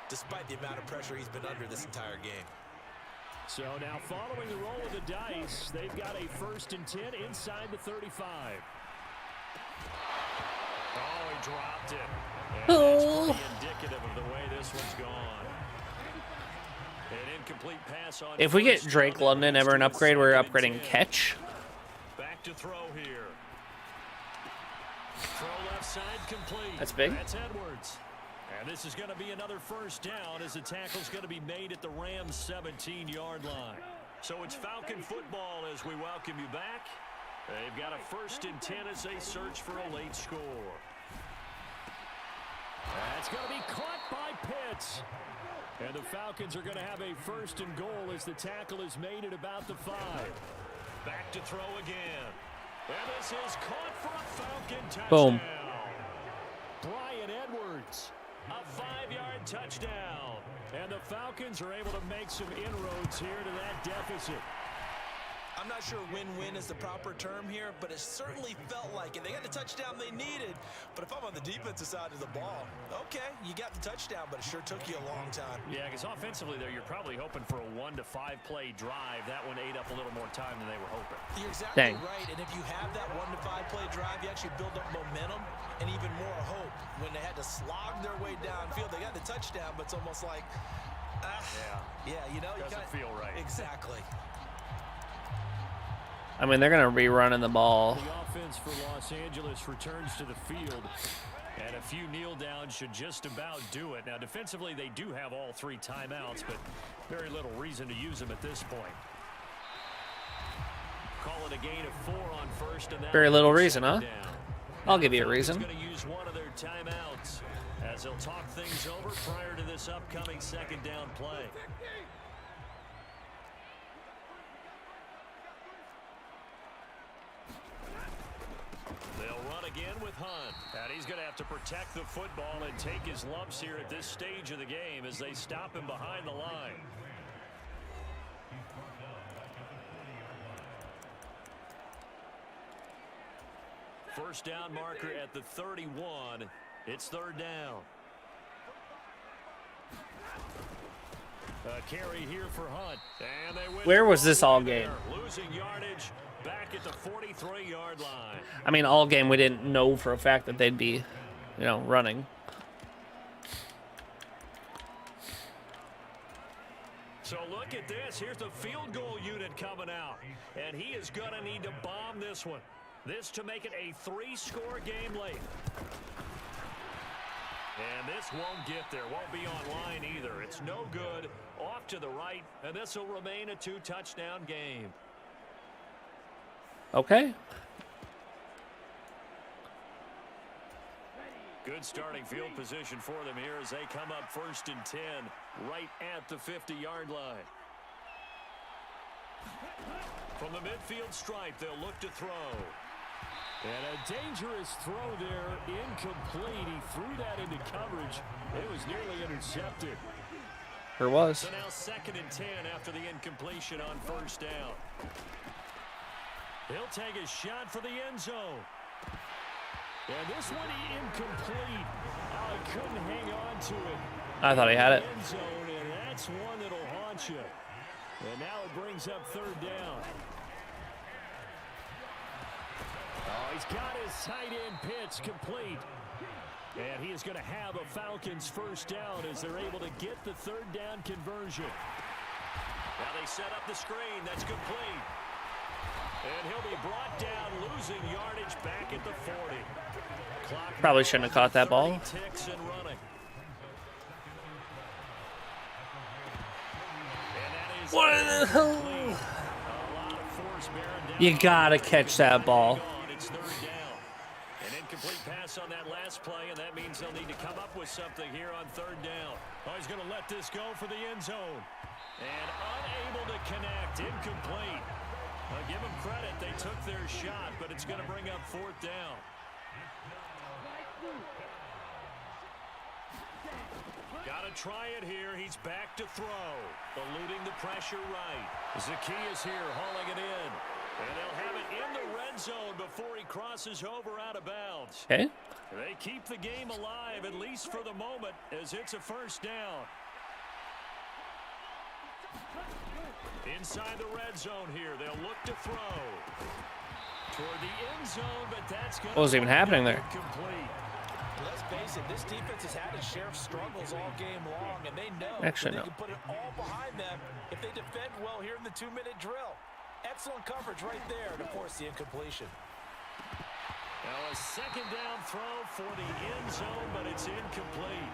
despite the amount of pressure he's been under this entire game. So now following the roll of the dice, they've got a 1st and 10 inside the 35. Oh, he dropped it. And that's pretty indicative of the way this one's gone. An incomplete pass on. If we get Drake London ever an upgrade, we're upgrading catch. Back to throw here. Throw left side complete. That's big. That's Edwards. And this is going to be another 1st down as the tackle's going to be made at the Rams' 17-yard line. So it's Falcon football as we welcome you back. They've got a 1st and 10 as they search for a late score. That's going to be caught by Pitts. And the Falcons are going to have a 1st and goal as the tackle is made at about the 5. Back to throw again. And this is caught for a Falcon touchdown. Boom. Brian Edwards. A 5-yard touchdown. And the Falcons are able to make some inroads here to that deficit. I'm not sure win-win is the proper term here, but it certainly felt like it. They got the touchdown they needed, but if I'm on the defensive side of the ball, okay, you got the touchdown, but it sure took you a long time. Yeah, because offensively there, you're probably hoping for a 1 to 5 play drive. That one ate up a little more time than they were hoping. You're exactly Dang. right, and if you have that 1 to 5 play drive, you actually build up momentum and even more hope. When they had to slog their way downfield, they got the touchdown, but it's almost like, yeah, you know, Doesn't feel right. Exactly. I mean, they're going to be running the ball. The offense for Los Angeles returns to the field, and a few kneel downs should just about do it. Now, defensively, they do have all 3 timeouts, but very little reason to use them at this point. Call it a gain of 4 on 1st, and Very little reason, huh? down. I'll give you a reason. Going to use one of their timeouts as they'll talk things over prior to this upcoming 2nd down play. They'll run again with Hunt. And he's going to have to protect the football and take his lumps here at this stage of the game as they stop him behind the line. First down marker at the 31. It's 3rd down. A carry here for Hunt. And they win. Where was this all game? Losing yardage back at the 43-yard line. I mean, all game we didn't know for a fact that they'd be, running. So look at this. Here's the field goal unit coming out. And he is going to need to bomb this one. This to make it a 3-score game late. And this won't get there. Won't be online either. It's no good. Off to the right. And this will remain a 2-touchdown game. Okay. Good starting field position for them here as they come up 1st and 10 right at the 50-yard line. From the midfield stripe, they'll look to throw. And a dangerous throw there, incomplete. He threw that into coverage. It was nearly intercepted. There was. So now 2nd and 10 after the incompletion on 1st down. He'll take a shot for the end zone. And this one incomplete. Oh, he couldn't hang on to it. I thought he had it. End zone, and that's one that'll haunt you. And now it brings up 3rd down. Oh, he's got his tight end pitch complete. And he is going to have a Falcons 1st down as they're able to get the 3rd down conversion. Now they set up the screen. That's complete. And he'll be brought down, losing yardage back at the 40. Clock Probably shouldn't have caught that ball. ticks and running. And that is What the hell? a lot of force bearing down. You gotta catch that ball. It's 3rd down. An incomplete pass on that last play, and that means they'll need to come up with something here on 3rd down. Oh, he's going to let this go for the end zone. And unable to connect, incomplete. Give them credit, they took their shot, but it's going to bring up 4th down. Got to try it here. He's back to throw. Eluding the pressure right. Zacchaeus here hauling it in. And they'll have it in the red zone before he crosses over out of bounds. Okay. They keep the game alive, at least for the moment, as it's a 1st down. Inside the red zone here, they'll look to throw. Toward the end zone, but that's going to What was even happening there? Complete. Let's face it, this defense has had its share of struggles all game long, and they know Actually, they no. can put it all behind them if they defend well here in the 2-minute drill. Excellent coverage right there to force the incompletion. Now a second down throw for the end zone, but it's incomplete.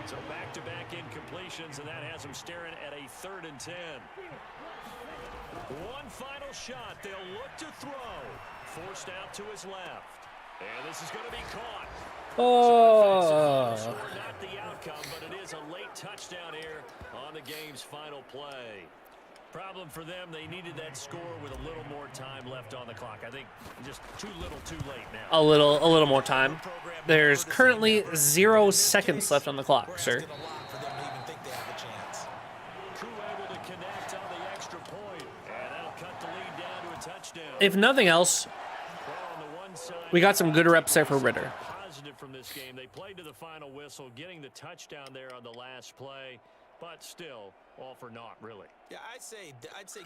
So back-to-back incompletions, and that has them staring at a 3rd and 10. One final shot. They'll look to throw. Forced out to his left. And this is going to be caught. Oh. So not the outcome, but it is a late touchdown here on the game's final play. Problem for them, they needed that score with a little more time left on the clock. I think just too little too late now. A little more time. There's currently 0 seconds left on the clock, sir. Crew able to connect on the extra point, and that'll cut the lead down to a touchdown. If nothing else, Well, on the one side, we got some good reps there for Ritter. positive from this game. They played to the final whistle, getting the touchdown there on the last play, but still all for naught, really. Yeah, I'd say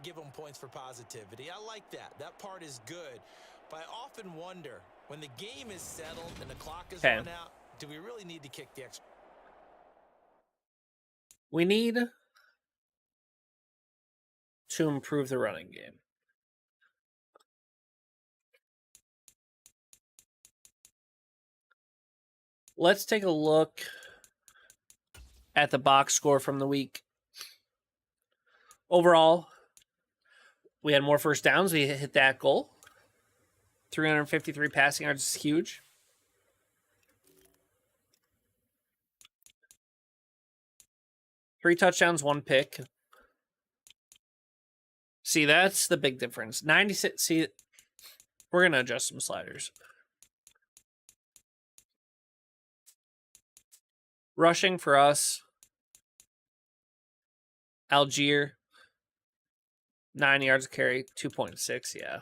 give them points for positivity. I like that. That part is good. But I often wonder, when the game is settled and the clock is run out, do we really need to kick the extra? We need to improve the running game. Let's take a look at the box score from the week. Overall, we had more first downs. We hit that goal. 353 passing yards is huge. Three touchdowns, 1 pick. See, that's the big difference. 96. See, we're going to adjust some sliders. Rushing for us. Algier. 9 yards of carry, 2.6. Yeah.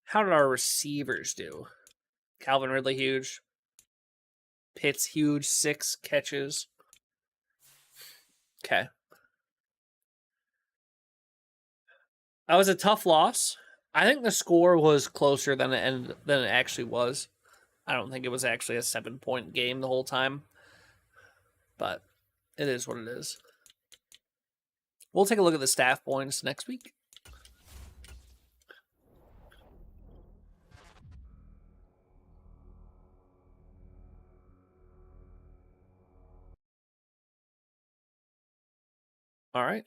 How did our receivers do? Calvin Ridley, huge. Pitts, huge. 6 catches. Okay. That was a tough loss. I think the score was closer than it actually was. I don't think it was actually a 7-point game the whole time. But it is what it is. We'll take a look at the staff points next week. All right.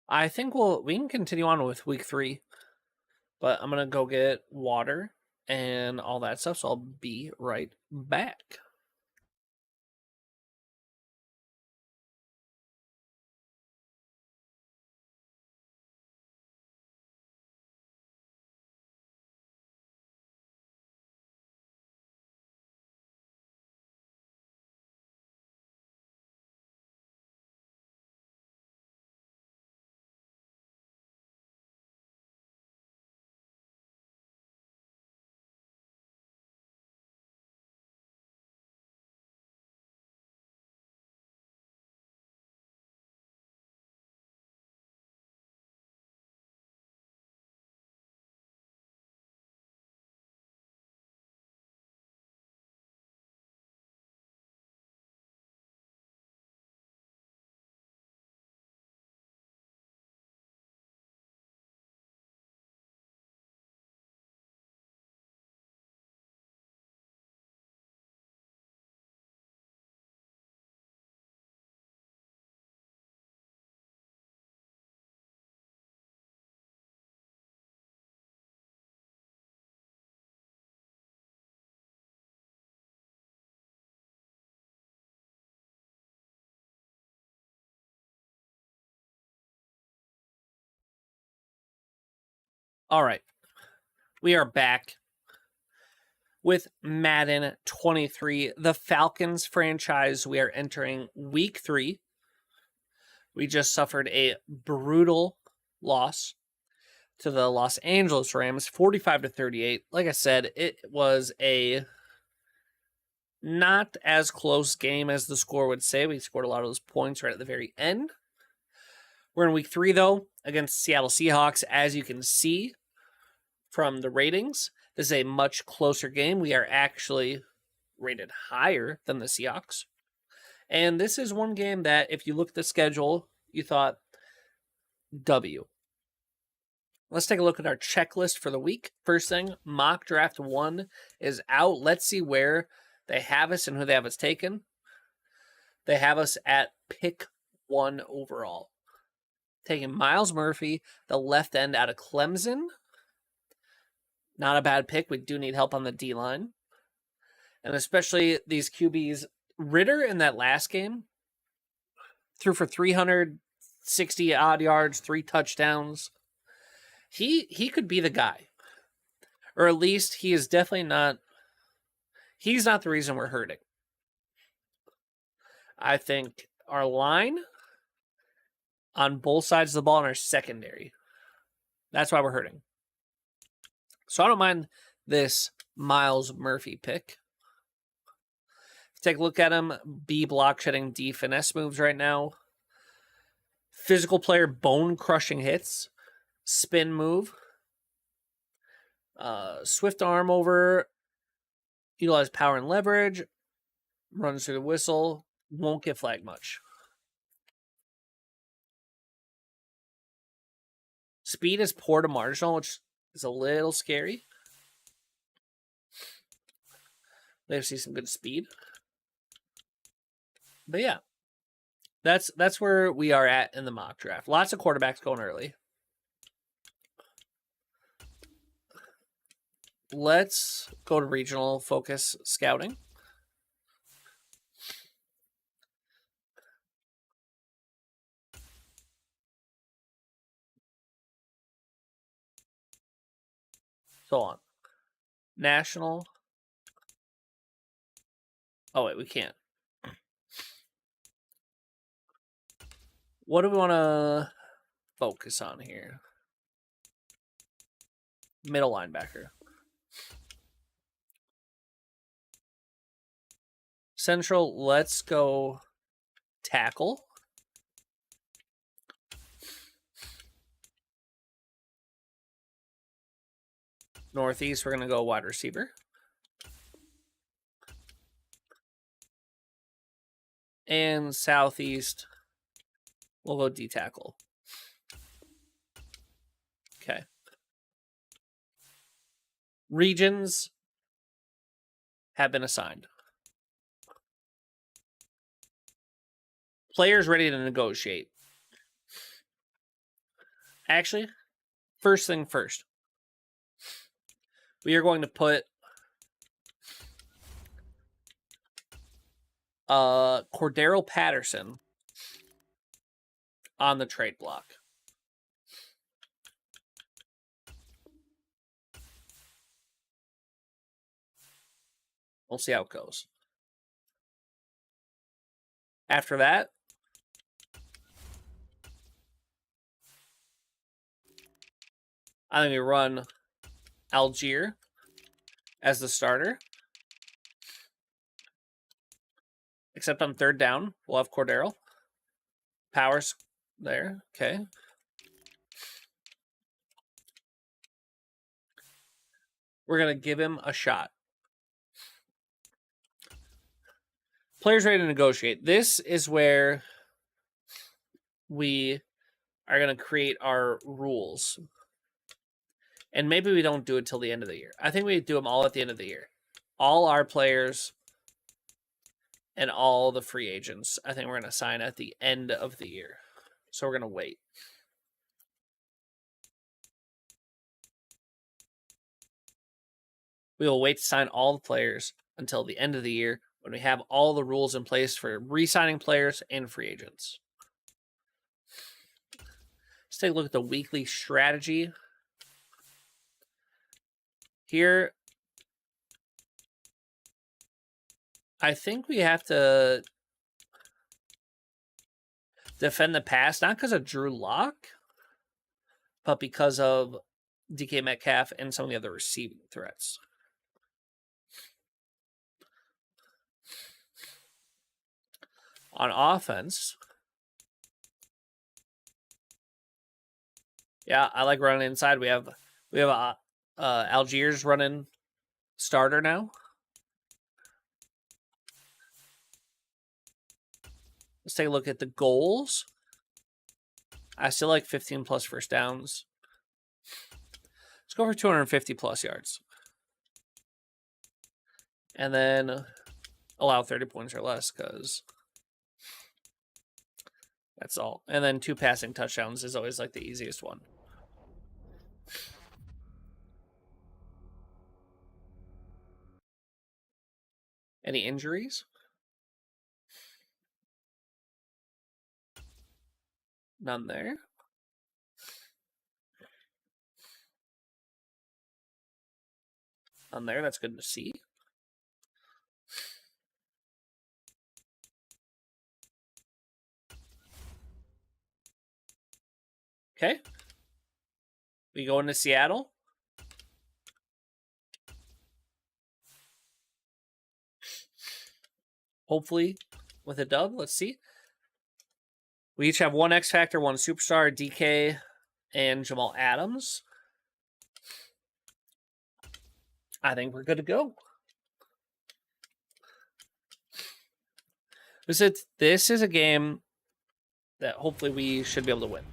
I think we can continue on with week 3. But I'm going to go get water and all that stuff, so I'll be right back. All right. We are back with Madden 23, the Falcons franchise. We are entering week 3. We just suffered a brutal loss to the Los Angeles Rams, 45-38. Like I said, it was a not as close game as the score would say. We scored a lot of those points right at the very end. We're in week 3, though, against Seattle Seahawks. As you can see from the ratings, this is a much closer game. We are actually rated higher than the Seahawks. And this is one game that, if you look at the schedule, you thought, W. Let's take a look at our checklist for the week. First thing, mock draft 1 is out. Let's see where they have us and who they have us taken. They have us at pick 1 overall. Taking Myles Murphy, the left end out of Clemson. Not a bad pick. We do need help on the D-line. And especially these QBs. Ritter in that last game threw for 360 odd yards, 3 touchdowns. He could be the guy. Or at least he is definitely not. He's not the reason we're hurting. I think our line on both sides of the ball in our secondary. That's why we're hurting. So I don't mind this Myles Murphy pick. Take a look at him. B block shedding, D finesse moves right now. Physical player, bone crushing hits. Spin move. Swift arm over. Utilize power and leverage. Runs through the whistle. Won't get flagged much. Speed is poor to marginal, which is a little scary. They see some good speed. But yeah, that's where we are at in the mock draft. Lots of quarterbacks going early. Let's go to regional focus scouting. So on. National. Oh, wait, we can't. What do we want to focus on here? Middle linebacker. Central, let's go tackle. Northeast, we're going to go wide receiver. And Southeast, we'll go D tackle. Okay. Regions have been assigned. Players ready to negotiate. Actually, first thing first. We are going to put Cordero Patterson on the trade block. We'll see how it goes. After that, I think we run Algier as the starter. Except on third down, we'll have Cordero. Powers there. Okay. We're going to give him a shot. Players ready to negotiate. This is where we are going to create our rules. And maybe we don't do it till the end of the year. I think we do them all at the end of the year. All our players and all the free agents, I think we're going to sign at the end of the year. So we're going to wait. We will wait to sign all the players until the end of the year when we have all the rules in place for re-signing players and free agents. Let's take a look at the weekly strategy. Here, I think we have to defend the pass, not because of Drew Lock, but because of DK Metcalf and some of the other receiving threats. On offense, yeah, I like running inside. We have Algiers running starter now. Let's take a look at the goals. I still like 15 plus first downs. Let's go for 250 plus yards. And then allow 30 points or less, because that's all. And then 2 passing touchdowns is always like the easiest one. Any injuries? None there. None there. That's good to see. Okay. We go into Seattle. Hopefully with a dub. Let's see. We each have one X Factor, one Superstar, DK, and Jamal Adams. I think we're good to go. This is a game that hopefully we should be able to win.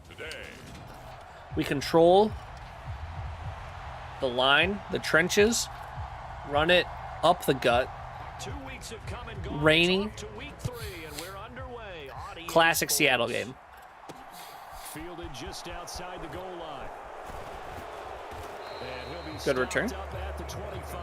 Today, we control the line, the trenches, run it up the gut. 2 weeks have come and gone. Rainy. To week 3, and we're underway. Classic Seattle game. Fielded just outside the goal line. And he'll be good return. Up at the 25.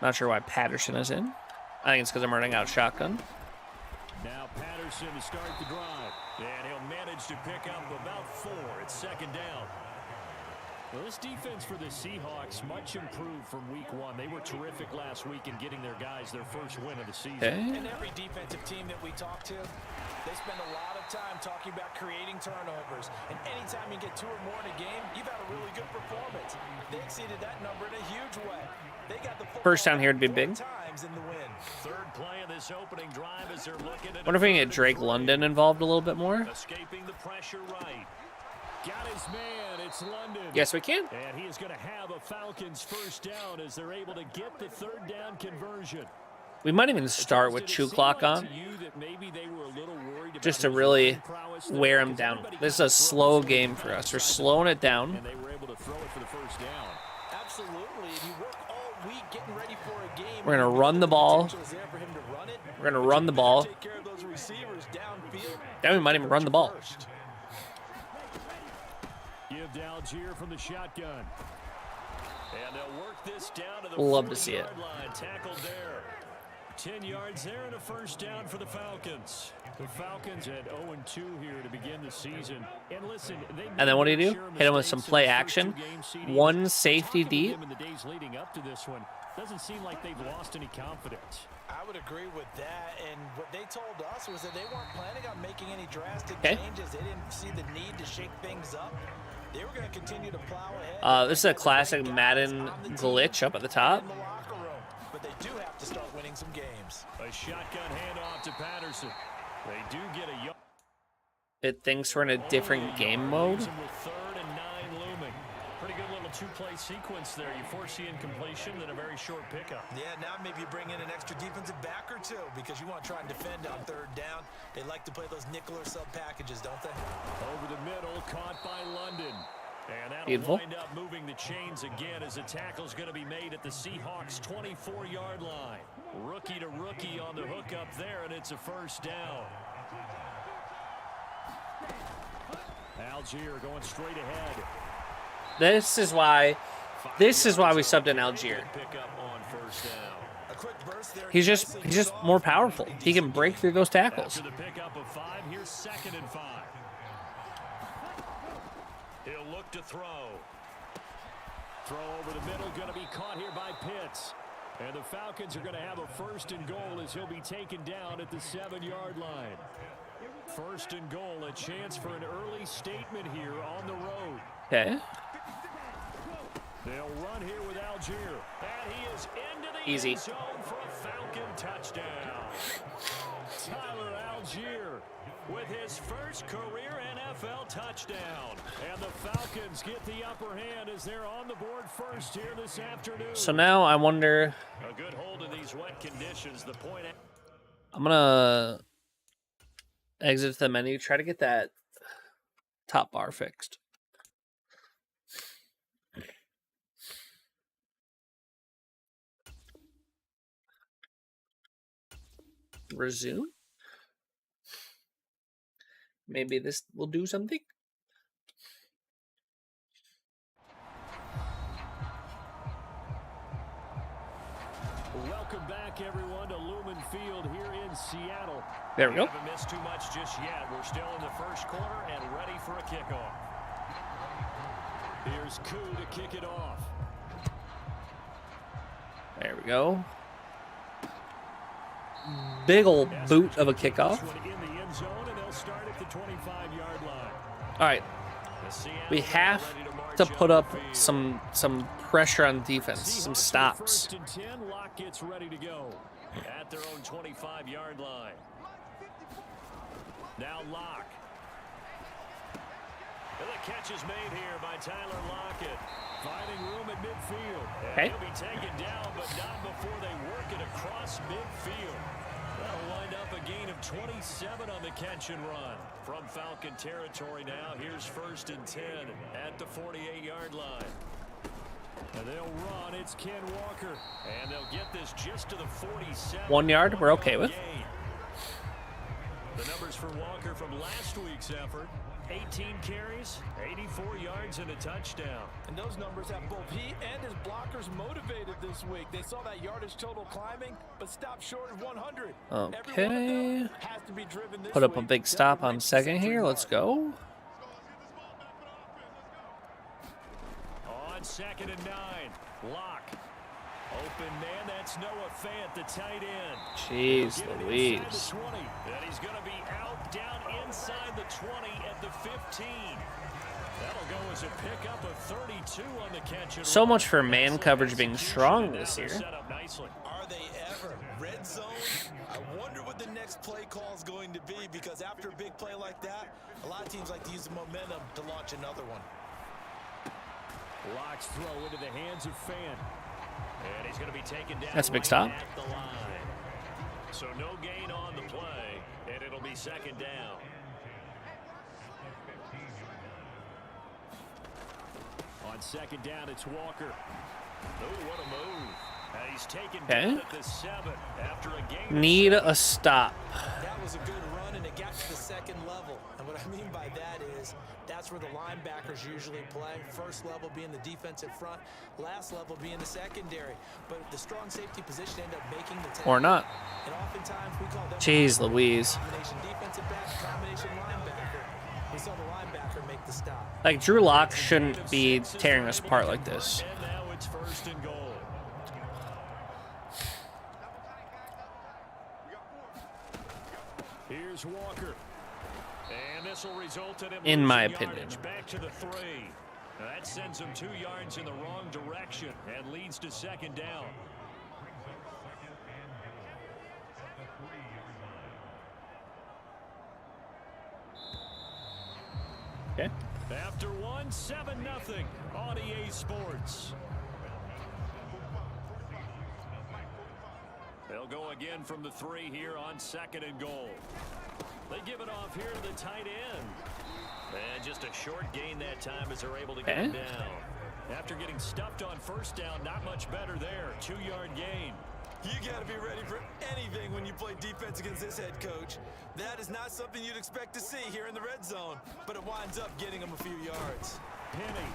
Not sure why Patterson is in. I think it's because I'm running out shotgun. Now Patterson to start the drive. And he'll manage to pick up about 4 at 2nd down. Well, this defense for the Seahawks much improved from week 1. They were terrific last week in getting their guys their first win of the season. Okay. And every defensive team that we talk to, they spend a lot of time talking about creating turnovers. And anytime you get 2 or more in a game, you've had a really good performance. They exceeded that number in a huge way. They got the first down here to be big. Times in the win. 3rd play of this opening drive as they're looking at. Wonder if we can get Drake London involved a little bit more. Escaping the pressure right. Got his man. It's London. Yes, we can. And he is going to have a Falcons first down as they're able to get the 3rd down conversion. We might even start with 2 clock on, just to really wear him down. This is a slow game for us. We're slowing it down. And they were able to throw it for the first down. Absolutely. If you work all week getting ready for a game, we're going to run the ball. We're going to run the ball. Then we might even run the ball. Give to Algier from the shotgun. And they'll work this down to the love to see it. Line. Tackled there. 10 yards there and a first down for the Falcons. The Falcons at 0-2 here to begin the season. And listen, and then what do? Hit him with some play action. 1 safety deep. In the days leading up to this one, doesn't seem like they've lost any confidence. I would agree with that, and what they told us was that they weren't planning on making any drastic changes. They didn't see the need to shake things up. They were going to continue to plow ahead. This is a classic Madden glitch up at the top. But they do have to start winning some games. A shotgun handoff to Patterson. They do get a. It thinks we're in a different game mode. With 3rd and 9 looming. Pretty good little 2-play sequence there. You force the incompletion, then a very short pickup. Yeah, now maybe you bring in an extra defensive back or 2 because you want to try and defend on 3rd down. They like to play those nickel or sub packages, don't they? Over the middle, caught by London. And that'll Beautiful. wind up moving the chains again as the tackle's going to be made at the Seahawks 24-yard line. Rookie to rookie on the hook up there, and it's a first down. Algier going straight ahead. This is why we subbed in Algier. He's just more powerful. He can break through those tackles. After the pickup of 5, here's 2nd and 5. He'll look to throw. Throw over the middle, going to be caught here by Pitts. And the Falcons are going to have a 1st and goal as he'll be taken down at the 7-yard line. 1st and goal, a chance for an early statement here on the road. Okay. They'll run here with Algier. And he is into the Easy. end zone for a Falcon touchdown. Tyler Algier with his first career NFL touchdown. And the Falcons get the upper hand as they're on the board first here this afternoon. So now I wonder. A good hold in these wet conditions. The point. I'm gonna exit the menu, try to get that top bar fixed. Resume. Maybe this will do something. Welcome back, everyone, to Lumen Field here in Seattle. There we go. Haven't missed too much just yet. We're still in the first quarter and ready for a kickoff. Here's Koo to kick it off. There we go. Big old boot of a kickoff. In the end zone, and they'll start at the 25-yard line. All right. We have to put up some pressure on defense, some stops. 1st and 10, Locke gets ready to go at their own 25-yard line. Now Locke. And the catch is made here by Tyler Lockett. Finding room at midfield. Okay. He'll be taken down, but not before they work it across midfield. That'll wind up a gain of 27 on the catch and run. From Falcon territory now, here's 1st and 10 at the 48-yard line. And they'll run. It's Ken Walker. And they'll get this just to the 47. 1 yard, we're okay with. Gain. The numbers for Walker from last week's effort. 18 carries, 84 yards, and a touchdown. And those numbers have both he and his blockers motivated this week. They saw that yardage total climbing, but stopped short of 100. Okay. Has to be driven this Put up a week. big stop on second here. Let's go. On 2nd and 9, Locke. Open man, that's Noah Fant, the tight end. Jeez Louise. The 20, and he's going to be out down inside the 20 at the 15. That'll go as a pickup of 32 on the catch. So much for man coverage being strong this year. Are they ever? Red zone? I wonder what the next play call is going to be, because after a big play like that, a lot of teams like to use the momentum to launch another one. Locke's throw into the hands of Fant. And he's going to be taken down. That's a big stop. At the line. So no gain on the play, and it'll be 2nd down. On 2nd down, it's Walker. Oh, what a move. And he's taken down at the 7 after a gain. Need a stop. That was a good run, and it got to the 2nd level. And what I mean by that is that's where the linebackers usually play. First level being the defensive front, last level being the secondary. But the strong safety position ended up making the tackle. Or not. And oftentimes we call them Jeez Louise. combination defensive back, combination linebacker. We saw the linebacker make the stop. Like, Drew Lock shouldn't be tearing us apart like this. And now it's 1st and goal. Here's Walker. And this will result in him In my losing opinion. yardage back to the 3. That sends him 2 yards in the wrong direction and leads to 2nd down. Okay. After 1, 7-0 on EA Sports. They'll go again from the 3 here on 2nd and goal. They give it off here to the tight end. And just a short gain that time as they're able to get him down. After getting stuffed on 1st down, not much better there. 2-yard gain. You got to be ready for anything when you play defense against this head coach. That is not something you'd expect to see here in the red zone, but it winds up getting him a few yards. Penny.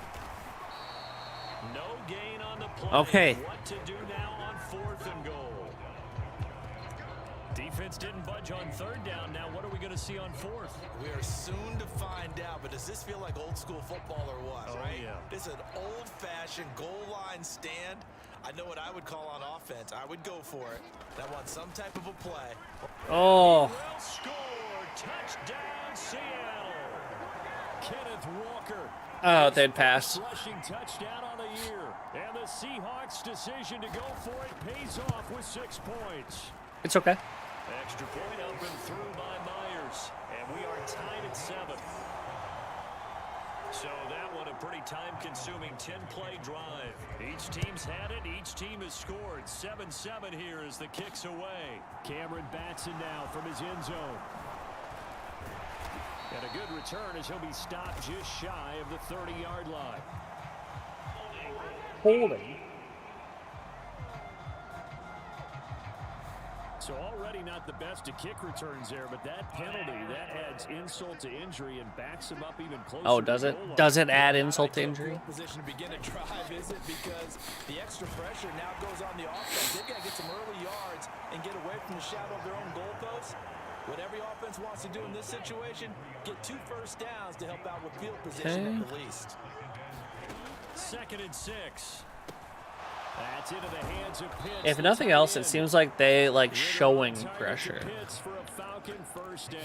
No gain on the play. Okay. What to do now on 4th and goal? Defense didn't budge on 3rd down. Now what are we going to see on 4th? We are soon to find out, but does this feel like old school football or what, Oh, right? yeah. This is an old-fashioned goal line stand. I know what I would call on offense. I would go for it. I want some type of a play. Oh. Well scored. Touchdown, Seattle. Kenneth Walker. Oh, they'd pass. Rushing touchdown on the year. And the Seahawks' decision to go for it pays off with 6 points. It's okay. Extra point up and through by Myers. And we are tied at 7. So that one a pretty time-consuming 10-play drive. Each team's had it. Each team has scored. 7-7 here as the kick's away. Cameron Batson now from his end zone. And a good return as he'll be stopped just shy of the 30-yard line. Holding. So already not the best of kick returns there, but that penalty, that adds insult to injury and backs him up even closer. Oh, does it? Does it add insult to injury? Position to begin a drive, is it? Because the extra pressure now goes on the offense. They've got to get some early yards and get away from the shadow of their own goalposts. What every offense wants to do in this situation, get 2 first downs to help out with field position at the least. 2nd and 6. That's into the hands of Pitts. If nothing else, it seems like they like showing pressure. Pitts for a Falcon first down.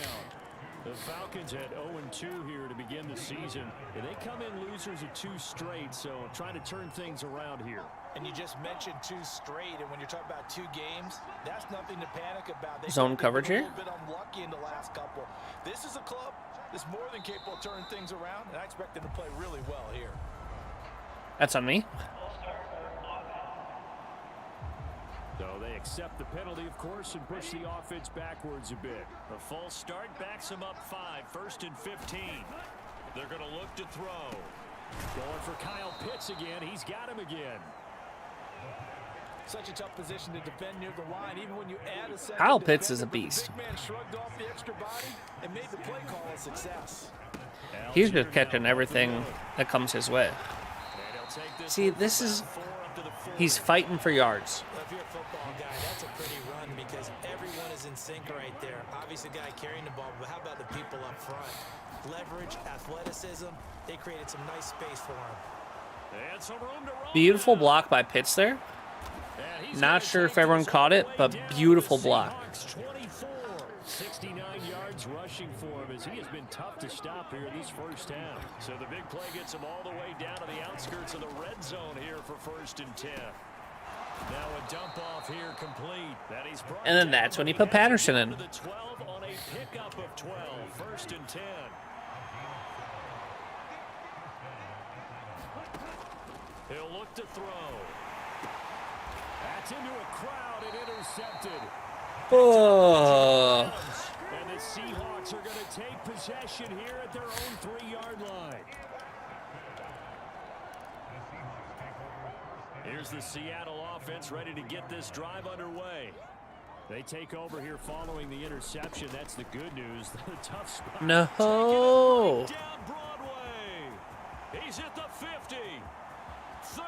The Falcons had 0-2 here to begin the season. And they come in losers of 2 straight, so trying to turn things around here. And you just mentioned 2 straight, and when you're talking about 2 games, that's nothing to panic about. Zone coverage here? A little bit unlucky in the last couple. This is a club that's more than capable of turning things around, and I expect them to play really well here. That's on me. So they accept the penalty, of course, and push the offense backwards a bit. A false start backs them up 5, 1st and 15. They're going to look to throw. Going for Kyle Pitts again. He's got him again. Such a tough position to defend near the line, even when you add a second. Kyle Pitts is a beast. The big man shrugged off the extra body and made the play call a success. He's just catching everything that comes his way. See, this is... He's fighting for yards. Well, if you're a football guy, that's a pretty run because everyone is in sync right there. Obviously, the guy carrying the ball, but how about the people up front? Leverage, athleticism, they created some nice space for him. And some room to run. Beautiful block by Pitts there. Not sure if everyone caught it, but beautiful block. 69 yards rushing for him as he has been tough to stop here this first half. So the big play gets him all the way down to the outskirts of the red zone here for 1st and 10. Now a dump off here complete. And then that's when he put Patterson in. The 12 on a pickup of 12. 1st and 10. He'll look to throw. That's into a crowd and intercepted. Oh. And the Seahawks are going to take possession here at their own 3-yard line. Here's the Seattle offense ready to get this drive underway. They take over here following the interception. That's the good news. The tough spot. No. Right down Broadway. He's at the 50, 30,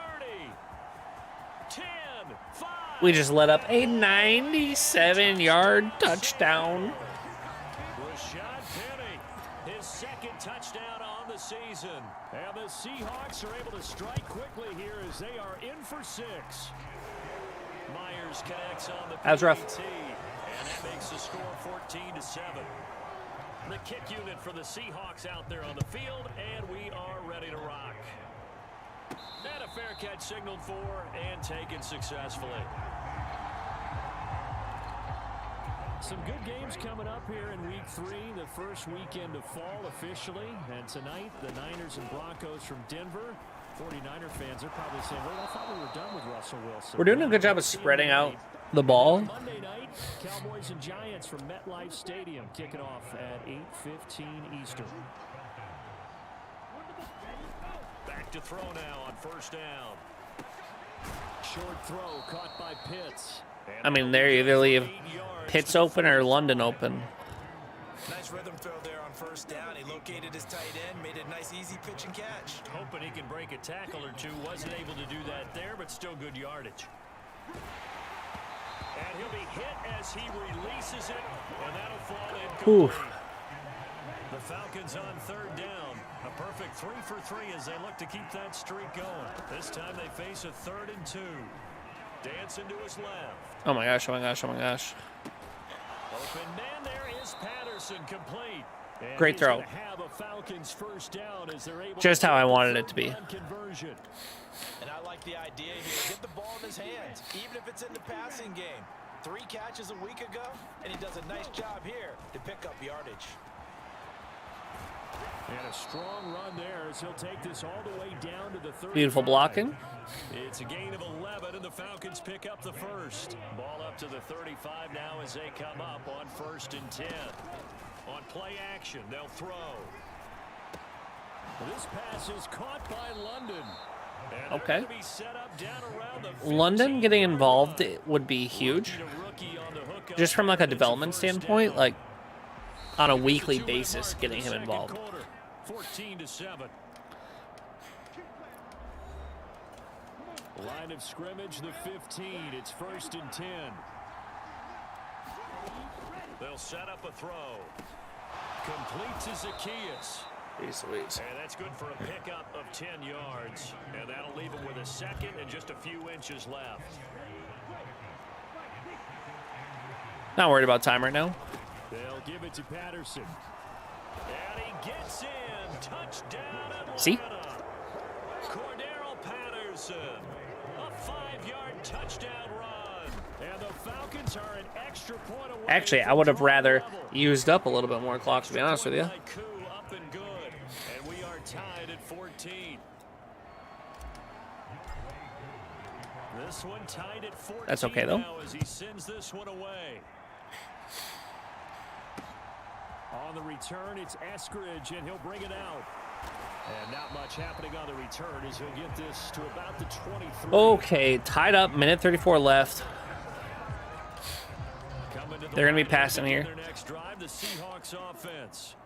10, 5. We just let up a 97-yard touchdown. Rashad Penny, his 2nd touchdown on the season. And the Seahawks are able to strike quickly here as they are in for 6. Myers connects on the That was rough. PAT, and that makes the score 14-7. The kick unit for the Seahawks out there on the field, and we are ready to rock. And a fair catch signaled for and taken successfully. Some good games coming up here in week 3, the first weekend of fall officially. And tonight, the Niners and Broncos from Denver. 49er fans are probably saying, well, I thought we were done with Russell Wilson. We're doing a good job of spreading out the ball. Monday night, Cowboys and Giants from MetLife Stadium kicking off at 8:15 Eastern. Back to throw now on 1st down. Short throw caught by Pitts. I mean, they either leave Pitts open or London open. Nice rhythm throw there on 1st down. He located his tight end, made a nice easy pitch and catch. Hoping he can break a tackle or two. Wasn't able to do that there, but still good yardage. And he'll be hit as he releases it, and that'll fall incomplete. Oof. The Falcons on 3rd down. A perfect 3 for 3 as they look to keep that streak going. This time they face a 3rd and 2. Dancing to his left. Oh my gosh, oh my gosh, oh my gosh. Open man there is Patterson, complete. And Great he's throw. gonna have a Falcons first down as they're able Just to how I get the wanted it third to be. down conversion. And I like the idea here. Get the ball in his hands, even if it's in the passing game. 3 catches a week ago, and he does a nice job here to pick up yardage. And a strong run there as he'll take this all the way down to the 35. Beautiful blocking. It's a gain of 11, and the Falcons pick up the first. Ball up to the 35 now as they come up on 1st and 10. On play action, they'll throw. This pass is caught by London. And Okay. they're gonna be set up down around the London 15. getting involved would be huge. Rookie on the hook Just from like a development It's a first standpoint, down. like on a It's weekly 2-minute basis, mark getting in the him second involved. quarter. 14-7. Line of scrimmage, the 15. It's 1st and 10. They'll set up a throw. Complete to Zacchaeus. Jeez Louise. And that's good for a pickup of 10 yards. And that'll leave him with a second and just a few inches left. Not worried about time right now. They'll give it to Patterson. And he gets in. Touchdown, Atlanta. See? Cordero Patterson. A 5-yard touchdown run. And the Falcons are an extra point away. Actually, I from would have drawing rather level. used up a little bit more clock, to be honest with you. Extra point by Koo, up and good. And we are tied at 14. This one tied at 14. That's okay, though. Now as he sends this one away. On the return, it's Eskridge, and he'll bring it out. And not much happening on the return as he'll get this to about the 23. Okay, tied up, minute 34 left. Coming to the They're gonna be line passing begin here. Their next drive, the Seahawks offense.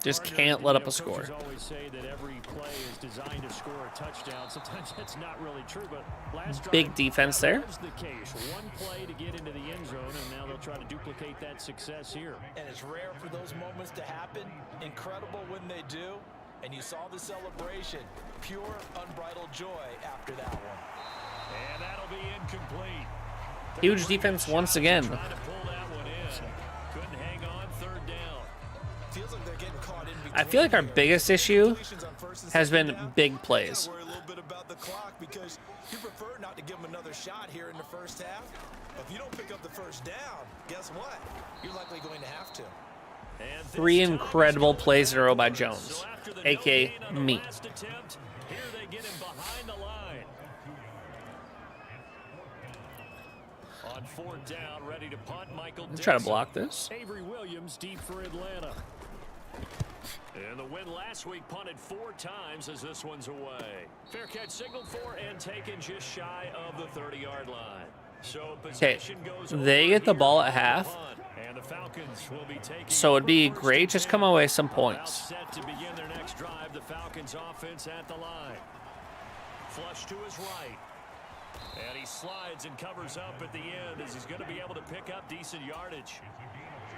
Just Partner, can't let up a coaches score. always say that every play is designed to score a touchdown. Sometimes that's not really true, but last drive, Big defense that there. was the case. One play to get into the end zone, and now they'll try to duplicate that success here. And it's rare for those moments to happen. Incredible when they do. And you saw the celebration. Pure, unbridled joy after that one. And that'll be incomplete. Huge defense once again. Trying to pull that one in. Couldn't hang on, 3rd down. Feels like they're getting caught in between. I feel like our biggest issue Situations on 1st and has 2nd been down. big plays. Gotta worry a little bit about the clock because you prefer not to give them another shot here in the first half. But if you don't pick up the first down, guess what? You're likely going to have to. And this 3 time incredible it's plays in a row by over. Jones, So after the aka no gain on the me. last attempt, here they get him behind the line. On 4th down, ready to punt, Michael Let's try to Dixon. block this. Avery Williams deep for Atlanta. And the win last week punted 4 times as this one's away. Fair catch signaled for and taken just shy of the 30-yard line. So possession goes They over get the here ball on at the half. punt. And the Falcons will be taking So it'd be over first great and just 10. come away some Now points. set to begin their next drive, the Falcons offense at the line. Flush to his right. And he slides and covers up at the end as he's going to be able to pick up decent yardage.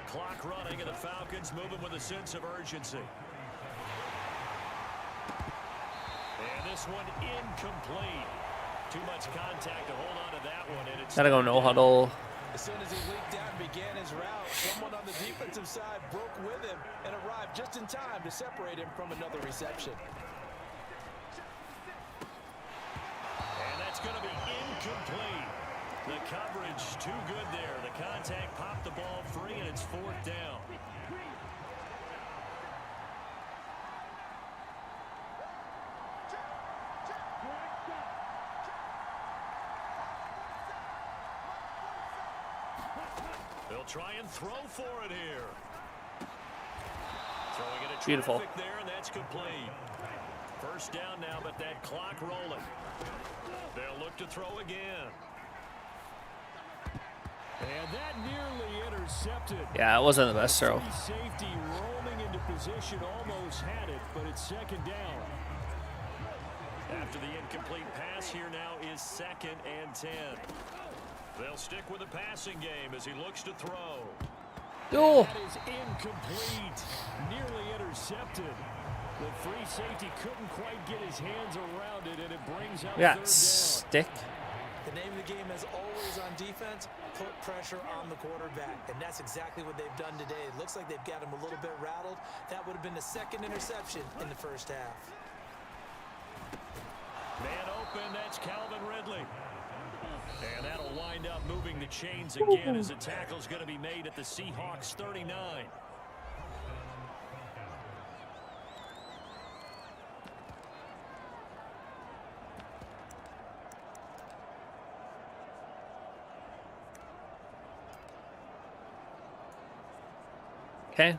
Clock running and the Falcons moving with a sense of urgency. And this one incomplete. Too much contact to hold on to that one. And it's Gotta go no huddle. As soon as he leaked out and began his route, someone on the defensive side broke with him and arrived just in time to separate him from another reception. And that's going to be incomplete. The coverage too good there. The contact popped the ball free, and it's 4th down. They'll try and throw for it here. Throwing it at Beautiful. traffic there, and that's complete. First down now, but that clock rolling. They'll look to throw again. And that nearly intercepted. Yeah, it wasn't the best throw. Safety roaming into position, almost had it, but it's 2nd down. After the incomplete pass, here now is 2nd and 10. They'll stick with the passing game as he looks to throw. Oh, That is incomplete. Nearly intercepted. The free safety couldn't quite get his hands around it, and it brings up we got 3rd down. stick. The name of the game, as always on defense, put pressure on the quarterback. And that's exactly what they've done today. It looks like they've got him a little bit rattled. That would have been the second interception in the first half. Man open, that's Calvin Ridley. And that'll wind up moving the chains again as the tackle's going to be made at the Seahawks 39. Okay.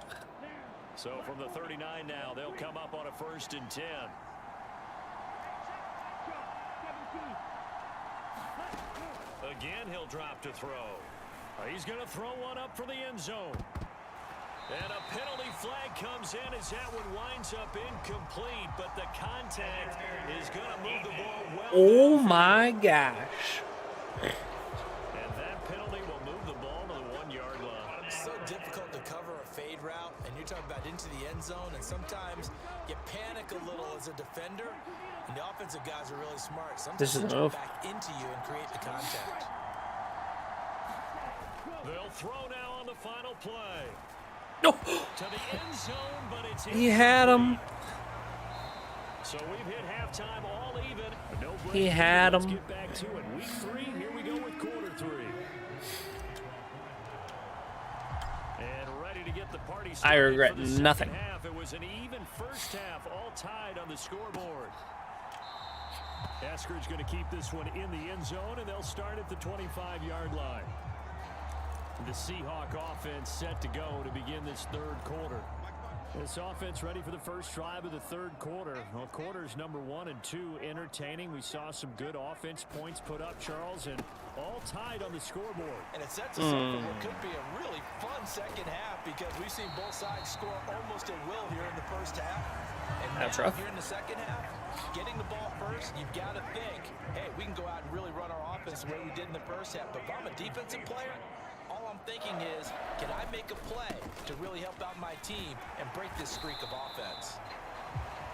So from the 39 now, they'll come up on a 1st and 10. Again, he'll drop to throw. He's going to throw one up for the end zone. And a penalty flag comes in as that one winds up incomplete, but the contact is going to move the ball well. Oh my gosh. And that penalty will move the ball to the 1-yard line. So difficult to cover a fade route, and you're talking about into the end zone, and sometimes you panic a little as a defender, and the offensive guys are really smart. Sometimes This is they a jump move. back into you and create the contact. They'll throw now on the final play. No. To the end zone, but it's He had him. So we've hit halftime all even. No break. He had Let's him. get back to it. Week 3, here we go with quarter 3. And ready to get the party I started regret for the second nothing. half. It was an even first half, all tied on the scoreboard. Asker's going to keep this one in the end zone, and they'll start at the 25-yard line. The Seahawk offense set to go to begin this 3rd quarter. This offense ready for the first drive of the 3rd quarter. Well, quarters number 1 and 2 entertaining. We saw some good offense points put up, Charles, and all tied on the scoreboard. And it sets us up for what could be a really fun second half, because we've seen both sides score almost at will here in the first half. And That's now rough. here in the second half, getting the ball first, you've got to think, hey, we can go out and really run our offense the way we did in the first half. But if I'm a defensive player, all I'm thinking is, can I make a play to really help out my team and break this streak of offense?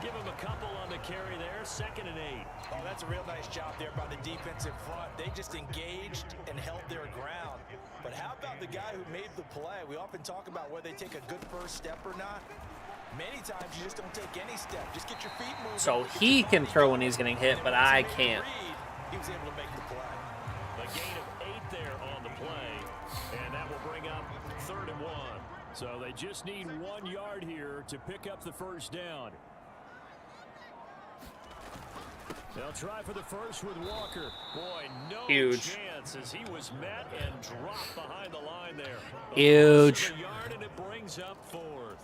Give him a couple on the carry there, 2nd and 8. Oh, that's a real nice job there by the defensive front. They just engaged and held their ground. But how about the guy who made the play? We often talk about whether they take a good first step or not. Many times you just don't take any step. Just get your feet moving. So get he your can body throw going. when he's getting hit, And but once he I made the can't. read, he was able to make the play. A gain of 8 there on the play, and that will bring up 3rd and 1. So they just need 1 yard here to pick up the first down. They'll try for the first with Walker. Boy, no Huge. chance as he was met and dropped behind the line there. Huge. A yard, and it brings up 4th.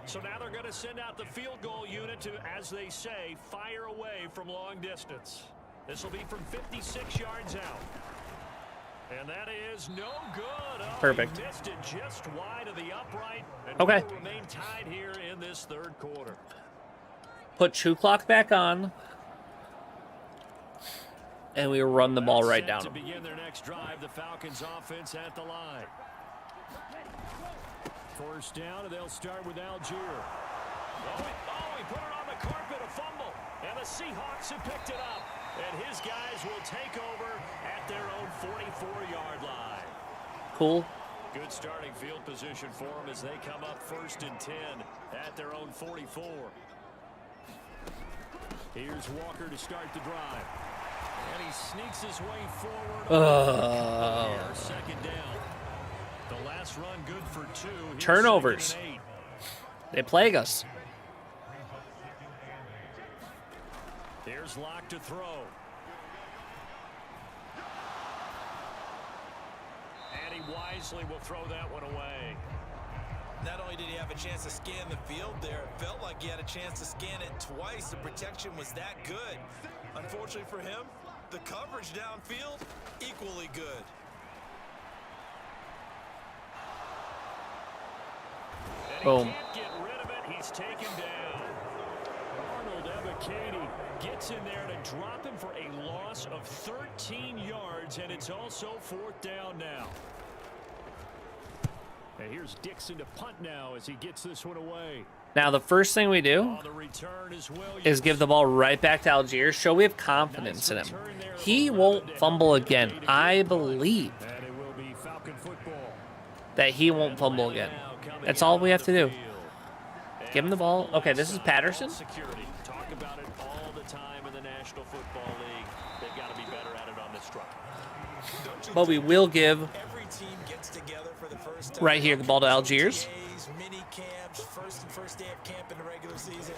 So now they're going to send out the field goal unit to, as they say, fire away from long distance. This will be from 56 yards out. And that is no good. Oh, Perfect. He missed it just wide of the upright. And Okay. we'll remain tied here in this 3rd quarter. Put Chew Clock back on. And we run the ball right Set down to him. begin their next drive, the Falcons offense at the line. 1st down, and they'll start with Algier. He put it on the carpet, a fumble. And the Seahawks have picked it up. And his guys will take over at their own 44-yard line. Cool. Good starting field position for them as they come up 1st and 10 at their own 44. Here's Walker to start the drive. And he sneaks his way forward. Here, 2nd down. The last run good for 2. Here's Turnovers. 2nd and 8. They plague us. Here's Locke to throw. And he wisely will throw that one away. Not only did he have a chance to scan the field there, it felt like he had a chance to scan it twice. The protection was that good. Unfortunately for him, the coverage downfield, equally good. And Boom. he can't get rid of it. He's taken down. Arnold Ebiketie gets in there to drop him for a loss of 13 yards, and it's also 4th down now. And here's Dixon to punt now as he gets this one away. Now, the first thing we do is give the ball right back to Algiers. Show we have confidence in him. He won't fumble again. I believe that he won't fumble again. That's all we have to do. Give him the ball. Okay, this is Patterson. Talk about it all the time in the National Football League. They've got to be better at it on this drive. But we will give right here the ball to Algiers. Mini camps, first day of camp in the regular season.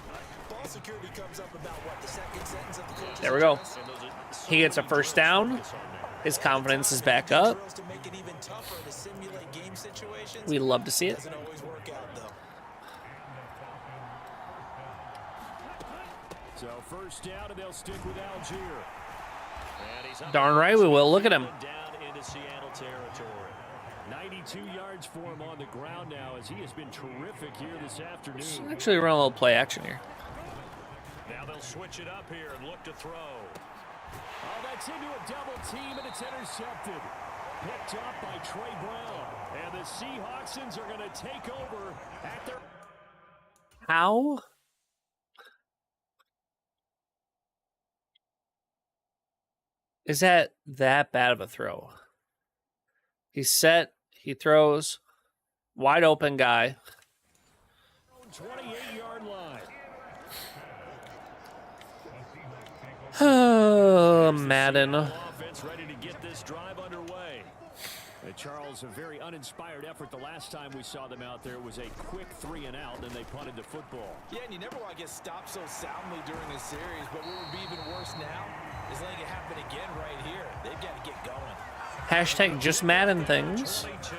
Ball security comes up about what, the second sentence of the coach's There we go. address? He gets a first down. His confidence is back up. To make it even tougher to simulate game situations. We love to see it. Doesn't always work out though. So first down, and they'll stick with Algier. And he's up Darn right we will. Look at him. down into Seattle territory. 92 yards for him on the ground now, as he has been terrific here this afternoon. Actually, run a little play action here. Now they'll switch it up here and look to throw. Oh, that's into a double team, and it's intercepted. Picked up by Trey Brown. And the Seahawksons are going to take over at their... How? Is that bad of a throw? He's set. He throws. Wide open guy. 28-yard line. Oh, Madden. Offense ready to get this drive underway. Charles, a very uninspired effort. The last time we saw them out there was a quick 3 and out, then they punted the football. Yeah, and you never want to get stopped so soundly during a series, but what would be even worse now is letting it happen again right here. They've got to get going. Hashtag just Madden things. 22.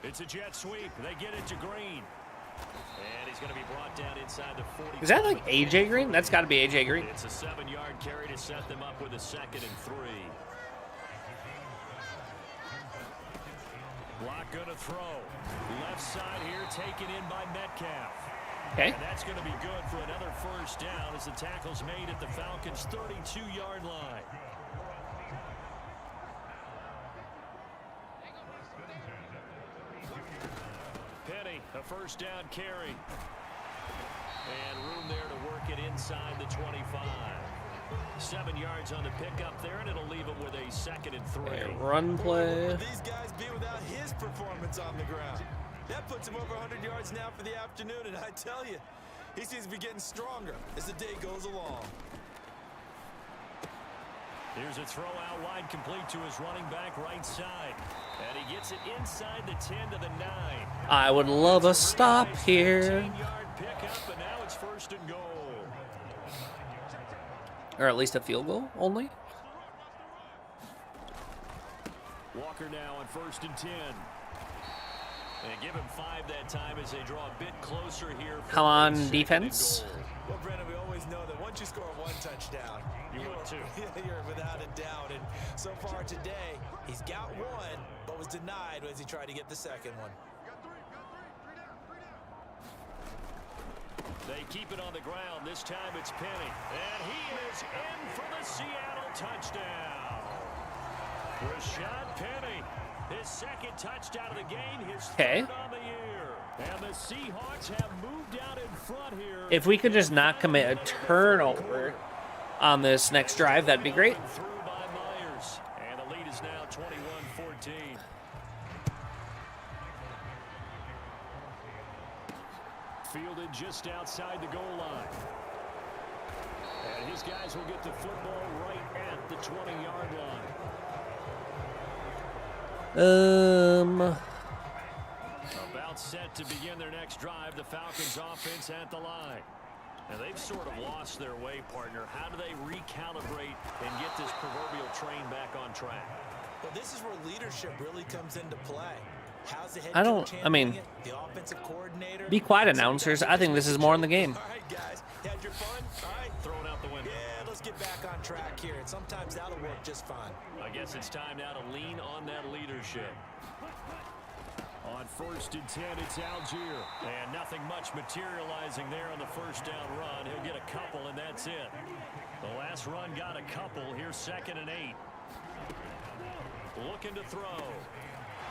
It's a jet sweep. They get it to Green. And he's going to be brought down inside the 40. Is that like AJ Green? That's got to be AJ Green. It's a 7-yard carry to set them up with a 2nd and 3. Block going to throw. Left side here taken in by Metcalf. Okay. And that's going to be good for another first down as the tackle's made at the Falcons' 32-yard line. Penny, a first down carry. And room there to work it inside the 25. 7 yards on the pickup there, and it'll leave him with a 2nd and 3. A run play. These guys be without his performance on the ground. That puts him over 100 yards now for the afternoon, and I tell you, he seems to be getting stronger as the day goes along. Here's a throw out wide, complete to his running back right side. And he gets it inside the 10 to the 9. I would love a stop here. 18-yard pickup, and now it's 1st and goal. Or at least a field goal only. Walker now on 1st and 10. And give him 5 that time as they draw a bit closer here. Come on, defense. Well, Brandon, we always know that once you score 1 touchdown, you're without a doubt. And so far today, he's got 1, but was denied as he tried to get the 2nd one. They keep it on the ground. This time it's Penny. And he is in for the Seattle touchdown. Rashad Penny, his 2nd touchdown of the game, his 3rd on the year. And the Seahawks have moved out in front here. If we could just not commit a turnover on this next drive, that'd be great. Through by Myers. And the lead is now 21-14. Fielded just outside the goal line. And his guys will get the football right at the 20-yard line. About set to begin their next drive. The Falcons offense at the line. And they've sort of lost their way, partner. How do they recalibrate and get this proverbial train back on track? Well, this is where leadership really comes into play. How's the head I don't- coach I mean, handling it? The offensive coordinator. Be quiet, announcers. I think this is more in the game. All right, guys. Had your fun? All right. Throw it out the window. Yeah, let's get back on track here. And sometimes that'll work just fine. I guess it's time now to lean on that leadership. On first and 10, it's Algier. And nothing much materializing there on the first down run. He'll get a couple, and that's it. The last run got a couple. Here's 2nd and 8. Looking to throw.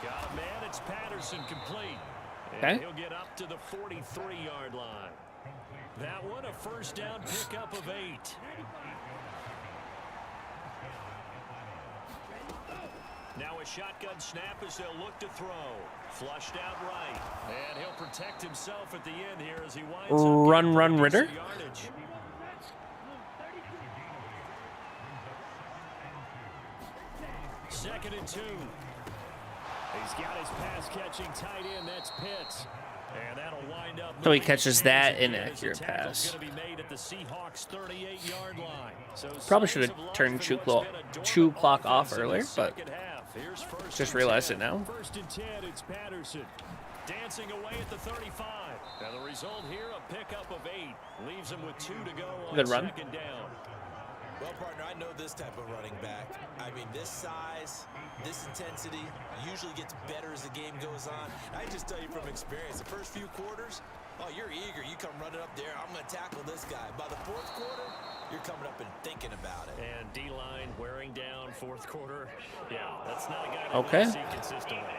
Got a man. It's Patterson, complete. And he'll get up to the 43-yard line. That one, a first down pickup of 8. Now a shotgun snap as they'll look to throw. Flushed out right. And he'll protect himself at the end here as he winds up. Run, Ritter. Yardage. 2nd and 2. He's got his pass-catching tight end. That's Pitts. And that'll wind up. So he catches that inaccurate pass. Be made at the Seahawks 38-yard line. So probably should have turned chew clock off earlier, but just realized it now. 1st and 10, it's Patterson. Dancing away at the 35. Now the result here, a pickup of 8. Leaves him with 2 to go on Good run. 2nd down. Well, partner, I know this type of running back. I mean, this size, this intensity usually gets better as the game goes on. I just tell you from experience, the first few quarters, oh, you're eager. You come running up there. I'm going to tackle this guy. By the 4th quarter, you're coming up and thinking about it. And D-line wearing down 4th quarter. Yeah, that's not a guy that Okay. we see consistently.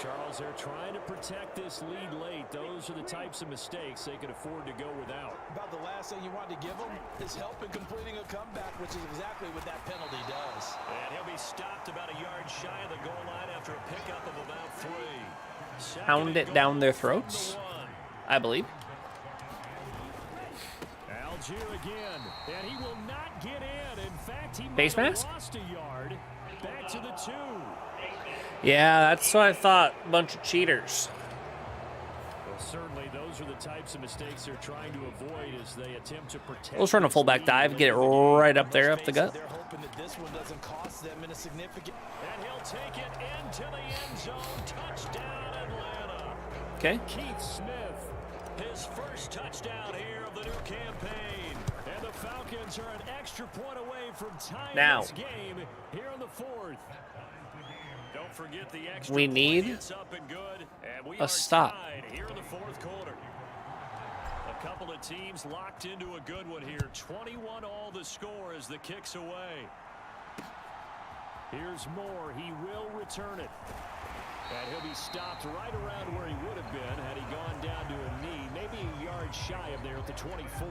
Charles, they're trying to protect this lead late. Those are the types of mistakes they could afford to go without. About the last thing you want to give them is help in completing a comeback, which is exactly what that penalty does. And he'll be stopped about a yard shy of the goal line after a pickup of about 3. Pound it down their throats, I believe. Algier again, and he will not get in. In fact, he Face might have mask? lost a yard. Back to the 2. Yeah, that's what I thought. Bunch of cheaters. Well, certainly those are the types of mistakes they're trying to avoid as they attempt to protect. Let's run a fullback dive, get it right up there, up the gut. They're hoping that this one doesn't cost them in a significant. And he'll take it into the end zone. Touchdown, Atlanta. Okay. Keith Smith, his first touchdown here of the new campaign. And the Falcons are an extra point away from tying this game here in the 4th. Don't forget the extra We need it's up and good, and we a are stop. tied here in the 4th quarter. A couple of teams locked into a good one here. 21 all the score as the kick's away. Here's Moore. He will return it. And he'll be stopped right around where he would have been had he gone down to a knee, maybe a yard shy of there at the 24.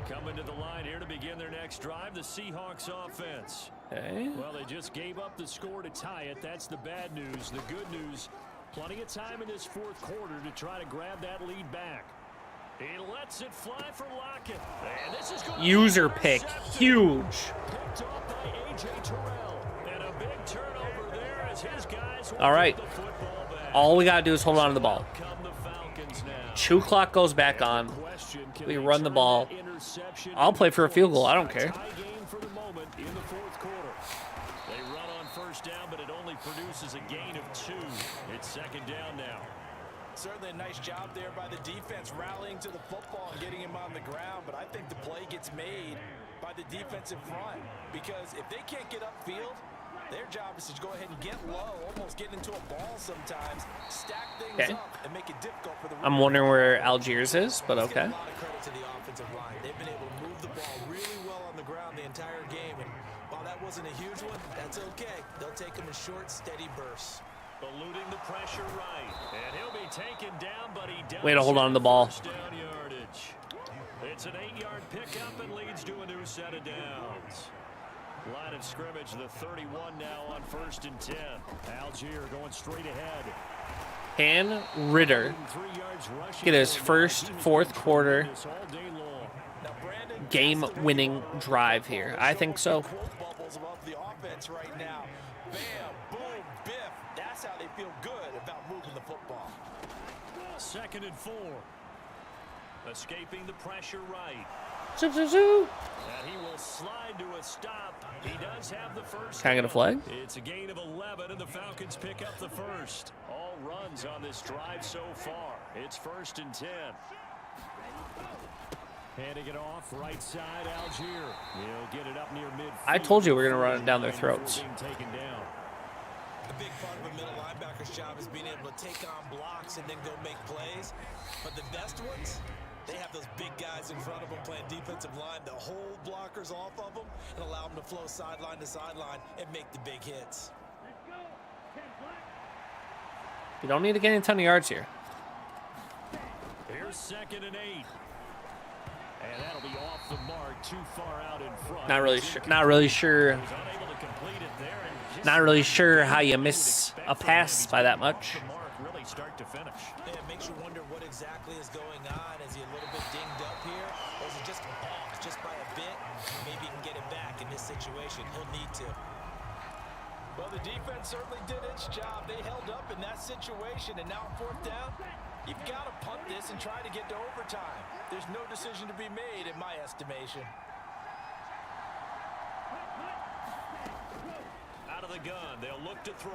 Coming to the line here to begin their next drive, the Seahawks offense. Okay. Well, they just gave up the score to tie it. That's the bad news. The good news, plenty of time in this 4th quarter to try to grab that lead back. He lets it fly for Lockett. And this is going User pick. Huge. Picked off by A.J. Terrell. And a big turnover there as his guys All right. the football back. All we got to do is hold on to the ball. Come the Falcons now. Chew clock goes back on. We run the ball. I'll play for a field goal. I don't care. Tie game for the moment in the 4th quarter. They run on first down, but it only produces a gain of 2. It's 2nd down now. Certainly a nice job there by the defense rallying to the football and getting him on the ground, but I think the play gets made by the defensive front because if they can't get upfield, their job is to go ahead and get low, almost get into a ball sometimes, stack things up, and make it difficult for the. I'm wondering where Algiers is, but okay. A lot of credit to the offensive line. They've been able to move the ball really well on the ground the entire game, and while that wasn't a huge one, that's okay. They'll take them in short, steady bursts. Eluding the pressure right, and he'll be taken down, but he does. Way to hold on to the ball. First down yardage. It's an 8-yard pickup and leads to a new set of downs. Line of scrimmage, the 31 now on 1st and 10. Algier going straight ahead. Can Ritter get his first 4th quarter game-winning drive here? I think so. Bubbles above the offense right now. Bam, boom, biff. That's how they feel good about moving the football. 2nd and 4. Escaping the pressure right. Zoom, zoom, zoom. And he will slide to a stop. He does have the first. Can I get a flag? It's a gain of 11, and the Falcons pick up the first. All runs on this drive so far. It's 1st and 10. Handing it off, right side, Algier. He'll get it up near midfield. I told you we're gonna run it down their throats. Taken down. A big part of a middle linebacker's job is being able to take on blocks and then go make plays. But the best ones, they have those big guys in front of them playing defensive line to hold blockers off of them and allow them to flow sideline to sideline and make the big hits. You don't need to gain a ton of yards here. Here's 2nd and 8. And that'll be off the mark, too far out in front. Not really sure. Not really sure. Not really sure how you miss a pass by that much. Really start to finish. Yeah, it makes you wonder what exactly is going on. Is he a little bit dinged up here, or is he just off just by a bit? Maybe he can get it back in this situation. He'll need to. Well, the defense certainly did its job. They held up in that situation, and now 4th down, you've got to punt this and try to get to overtime. There's no decision to be made in my estimation. Out of the gun, they'll look to throw.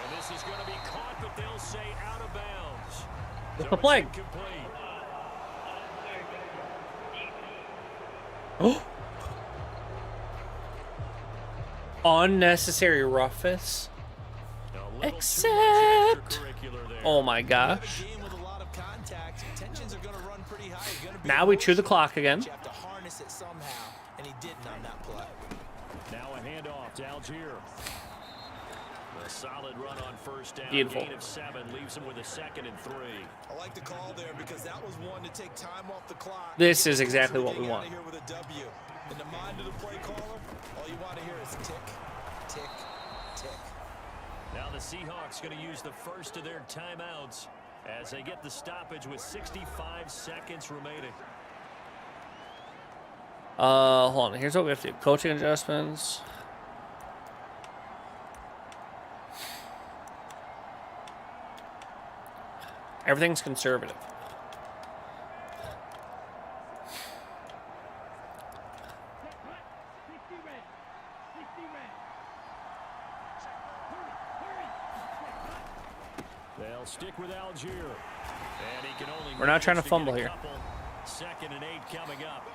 And this is going to be caught, but they'll say out of bounds. What's the play? Oh. Unnecessary roughness. Except, oh my gosh. Now we chew the clock again. You have to harness it somehow, and he didn't on that play. Now a handoff to Algier. A solid run on 1st down. Beautiful. Gain of 7 leaves him with a 2nd and 3. I like the call there because that was one to take time off the clock. This is exactly what we want. Here with a W. In the mind of the play caller, all you want to hear is tick, tick, tick. Now the Seahawks going to use the first of their timeouts as they get the stoppage with 65 seconds remaining. Hold on. Here's what we have to do. Coaching adjustments. Everything's conservative. They'll stick with Algier. And he can only We're not trying to fumble here. 2nd and 8 coming up.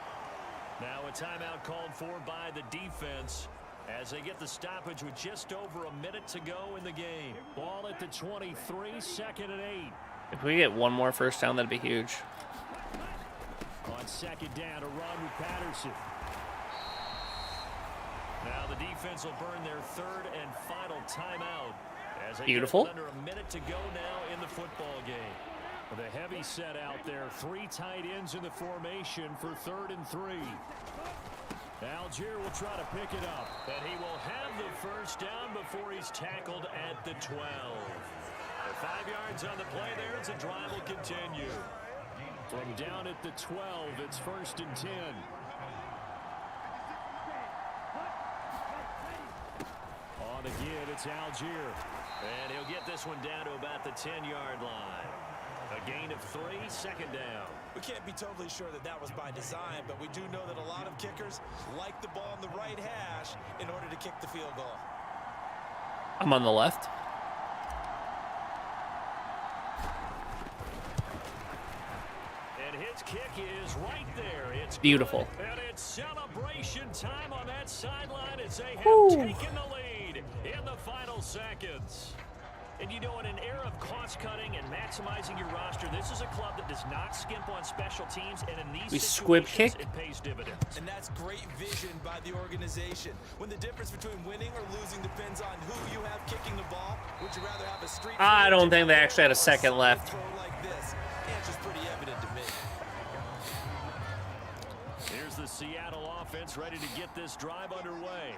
Now a timeout called for by the defense as they get the stoppage with just over a minute to go in the game. Ball at the 23, 2nd and 8. If we get one more 1st down, that'd be huge. On 2nd down, a run with Patterson. Now the defense will burn their 3rd and final timeout. As they Beautiful. get under a minute to go now in the football game. The heavy set out there. 3 tight ends in the formation for 3rd and 3. Algier will try to pick it up. And he will have the 1st down before he's tackled at the 12. 5 yards on the play there as the drive will continue. From down at the 12, it's 1st and 10. On again, it's Algier. And he'll get this one down to about the 10-yard line. A gain of 3, 2nd down. We can't be totally sure that that was by design, but we do know that a lot of kickers like the ball on the right hash in order to kick the field goal. I'm on the left. And his kick is right there. It's beautiful. Good. And it's celebration time on that sideline as they have Woo. taken the lead in the final seconds. And you know, in an era of cost-cutting and maximizing your roster, this is a club that does not skimp on special teams, and in these squib situations, kick. it pays dividends. And that's great vision by the organization. When the difference between winning or losing depends on who you have kicking the ball, would you rather have a street? I don't think they actually had a second left. Throw like this? The answer's pretty evident to me. Here's the Seattle offense ready to get this drive underway.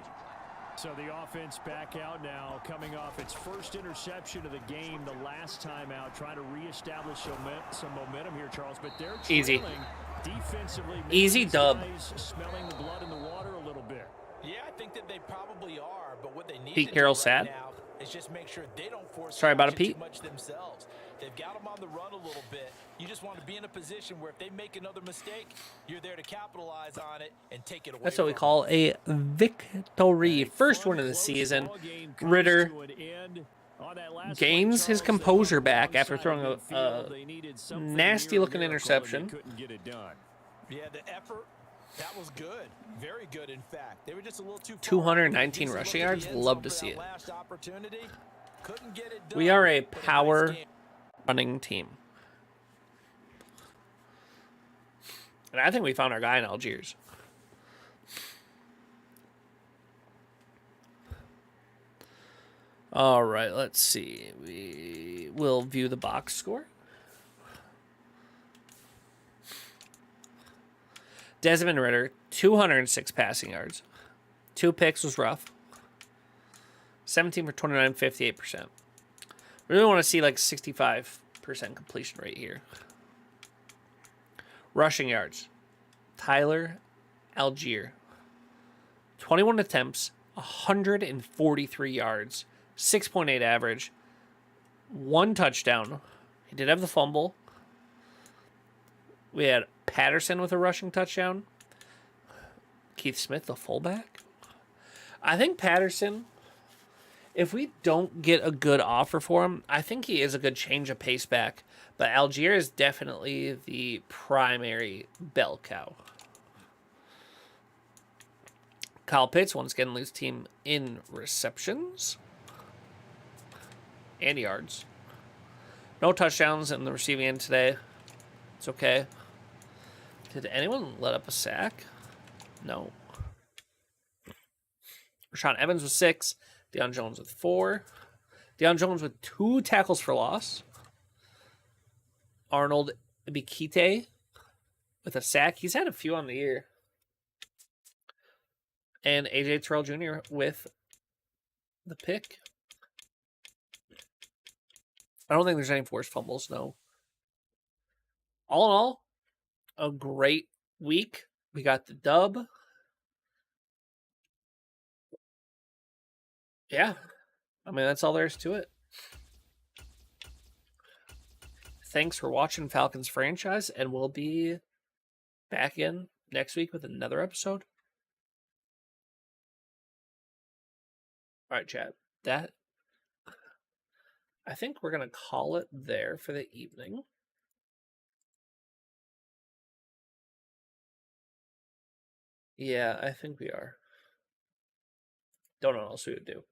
So the offense back out now, coming off its 1st interception of the game the last time out, trying to reestablish some momentum here, Charles. But they're easy. Defensively. Easy dub. Smelling the blood in the water a little bit. Yeah, I think that they probably are, but what they need Pete to Carroll's do right sad. now is just make sure they don't force Sorry about it, too Pete. much themselves. They've got them on the run a little bit. You just want to be in a position where if they make another mistake, you're there to capitalize on it and take it away. That's what we call a victory. First one of the season. Ritter On that last gains play, his Charles, composure they got back the after wrong throwing side of midfield. a They needed something nasty-looking near a miracle, and they interception. couldn't get it done. Yeah, the effort, that was good. Very good, in fact. They were just a little too far 219 out. rushing Look at yards. the end Love zone to for see that it. last opportunity. Couldn't get it We done, are a but nice power game. running team. And I think we found our guy in Algiers. All right, let's see. We will view the box score. Desmond Ridder, 206 passing yards. 2 picks was rough. 17 for 29, 58%. We really want to see like 65% completion rate here. Rushing yards. Tyler Algier. 21 attempts, 143 yards, 6.8 average, 1 touchdown. He did have the fumble. We had Patterson with a rushing touchdown. Keith Smith, the fullback. I think Patterson, if we don't get a good offer for him, I think he is a good change of pace back. But Algier is definitely the primary bell cow. Kyle Pitts once again leads team in receptions and yards. No touchdowns in the receiving end today. It's okay. Did anyone let up a sack? No. Rashawn Evans with 6. Deion Jones with 4. Deion Jones with 2 tackles for loss. Arnold Ibikite with a sack. He's had a few on the year. And AJ Terrell Jr. with the pick. I don't think there's any forced fumbles, no. All in all, a great week. We got the dub. Yeah. I mean, that's all there is to it. Thanks for watching Falcons franchise, and we'll be back in next week with another episode. All right, chat. I think we're going to call it there for the evening. Yeah, I think we are. Don't know what else we would do.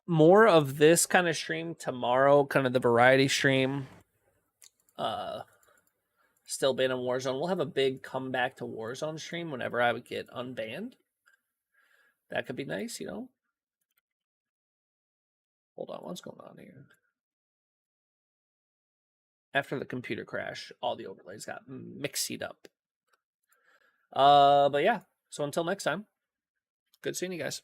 More of this kind of stream tomorrow, kind of the variety stream. Still being in Warzone. We'll have a big comeback to Warzone stream whenever I would get unbanned. That could be nice, you know. Hold on, what's going on here? After the computer crash, all the overlays got mixed up. But yeah, so until next time, good seeing you guys.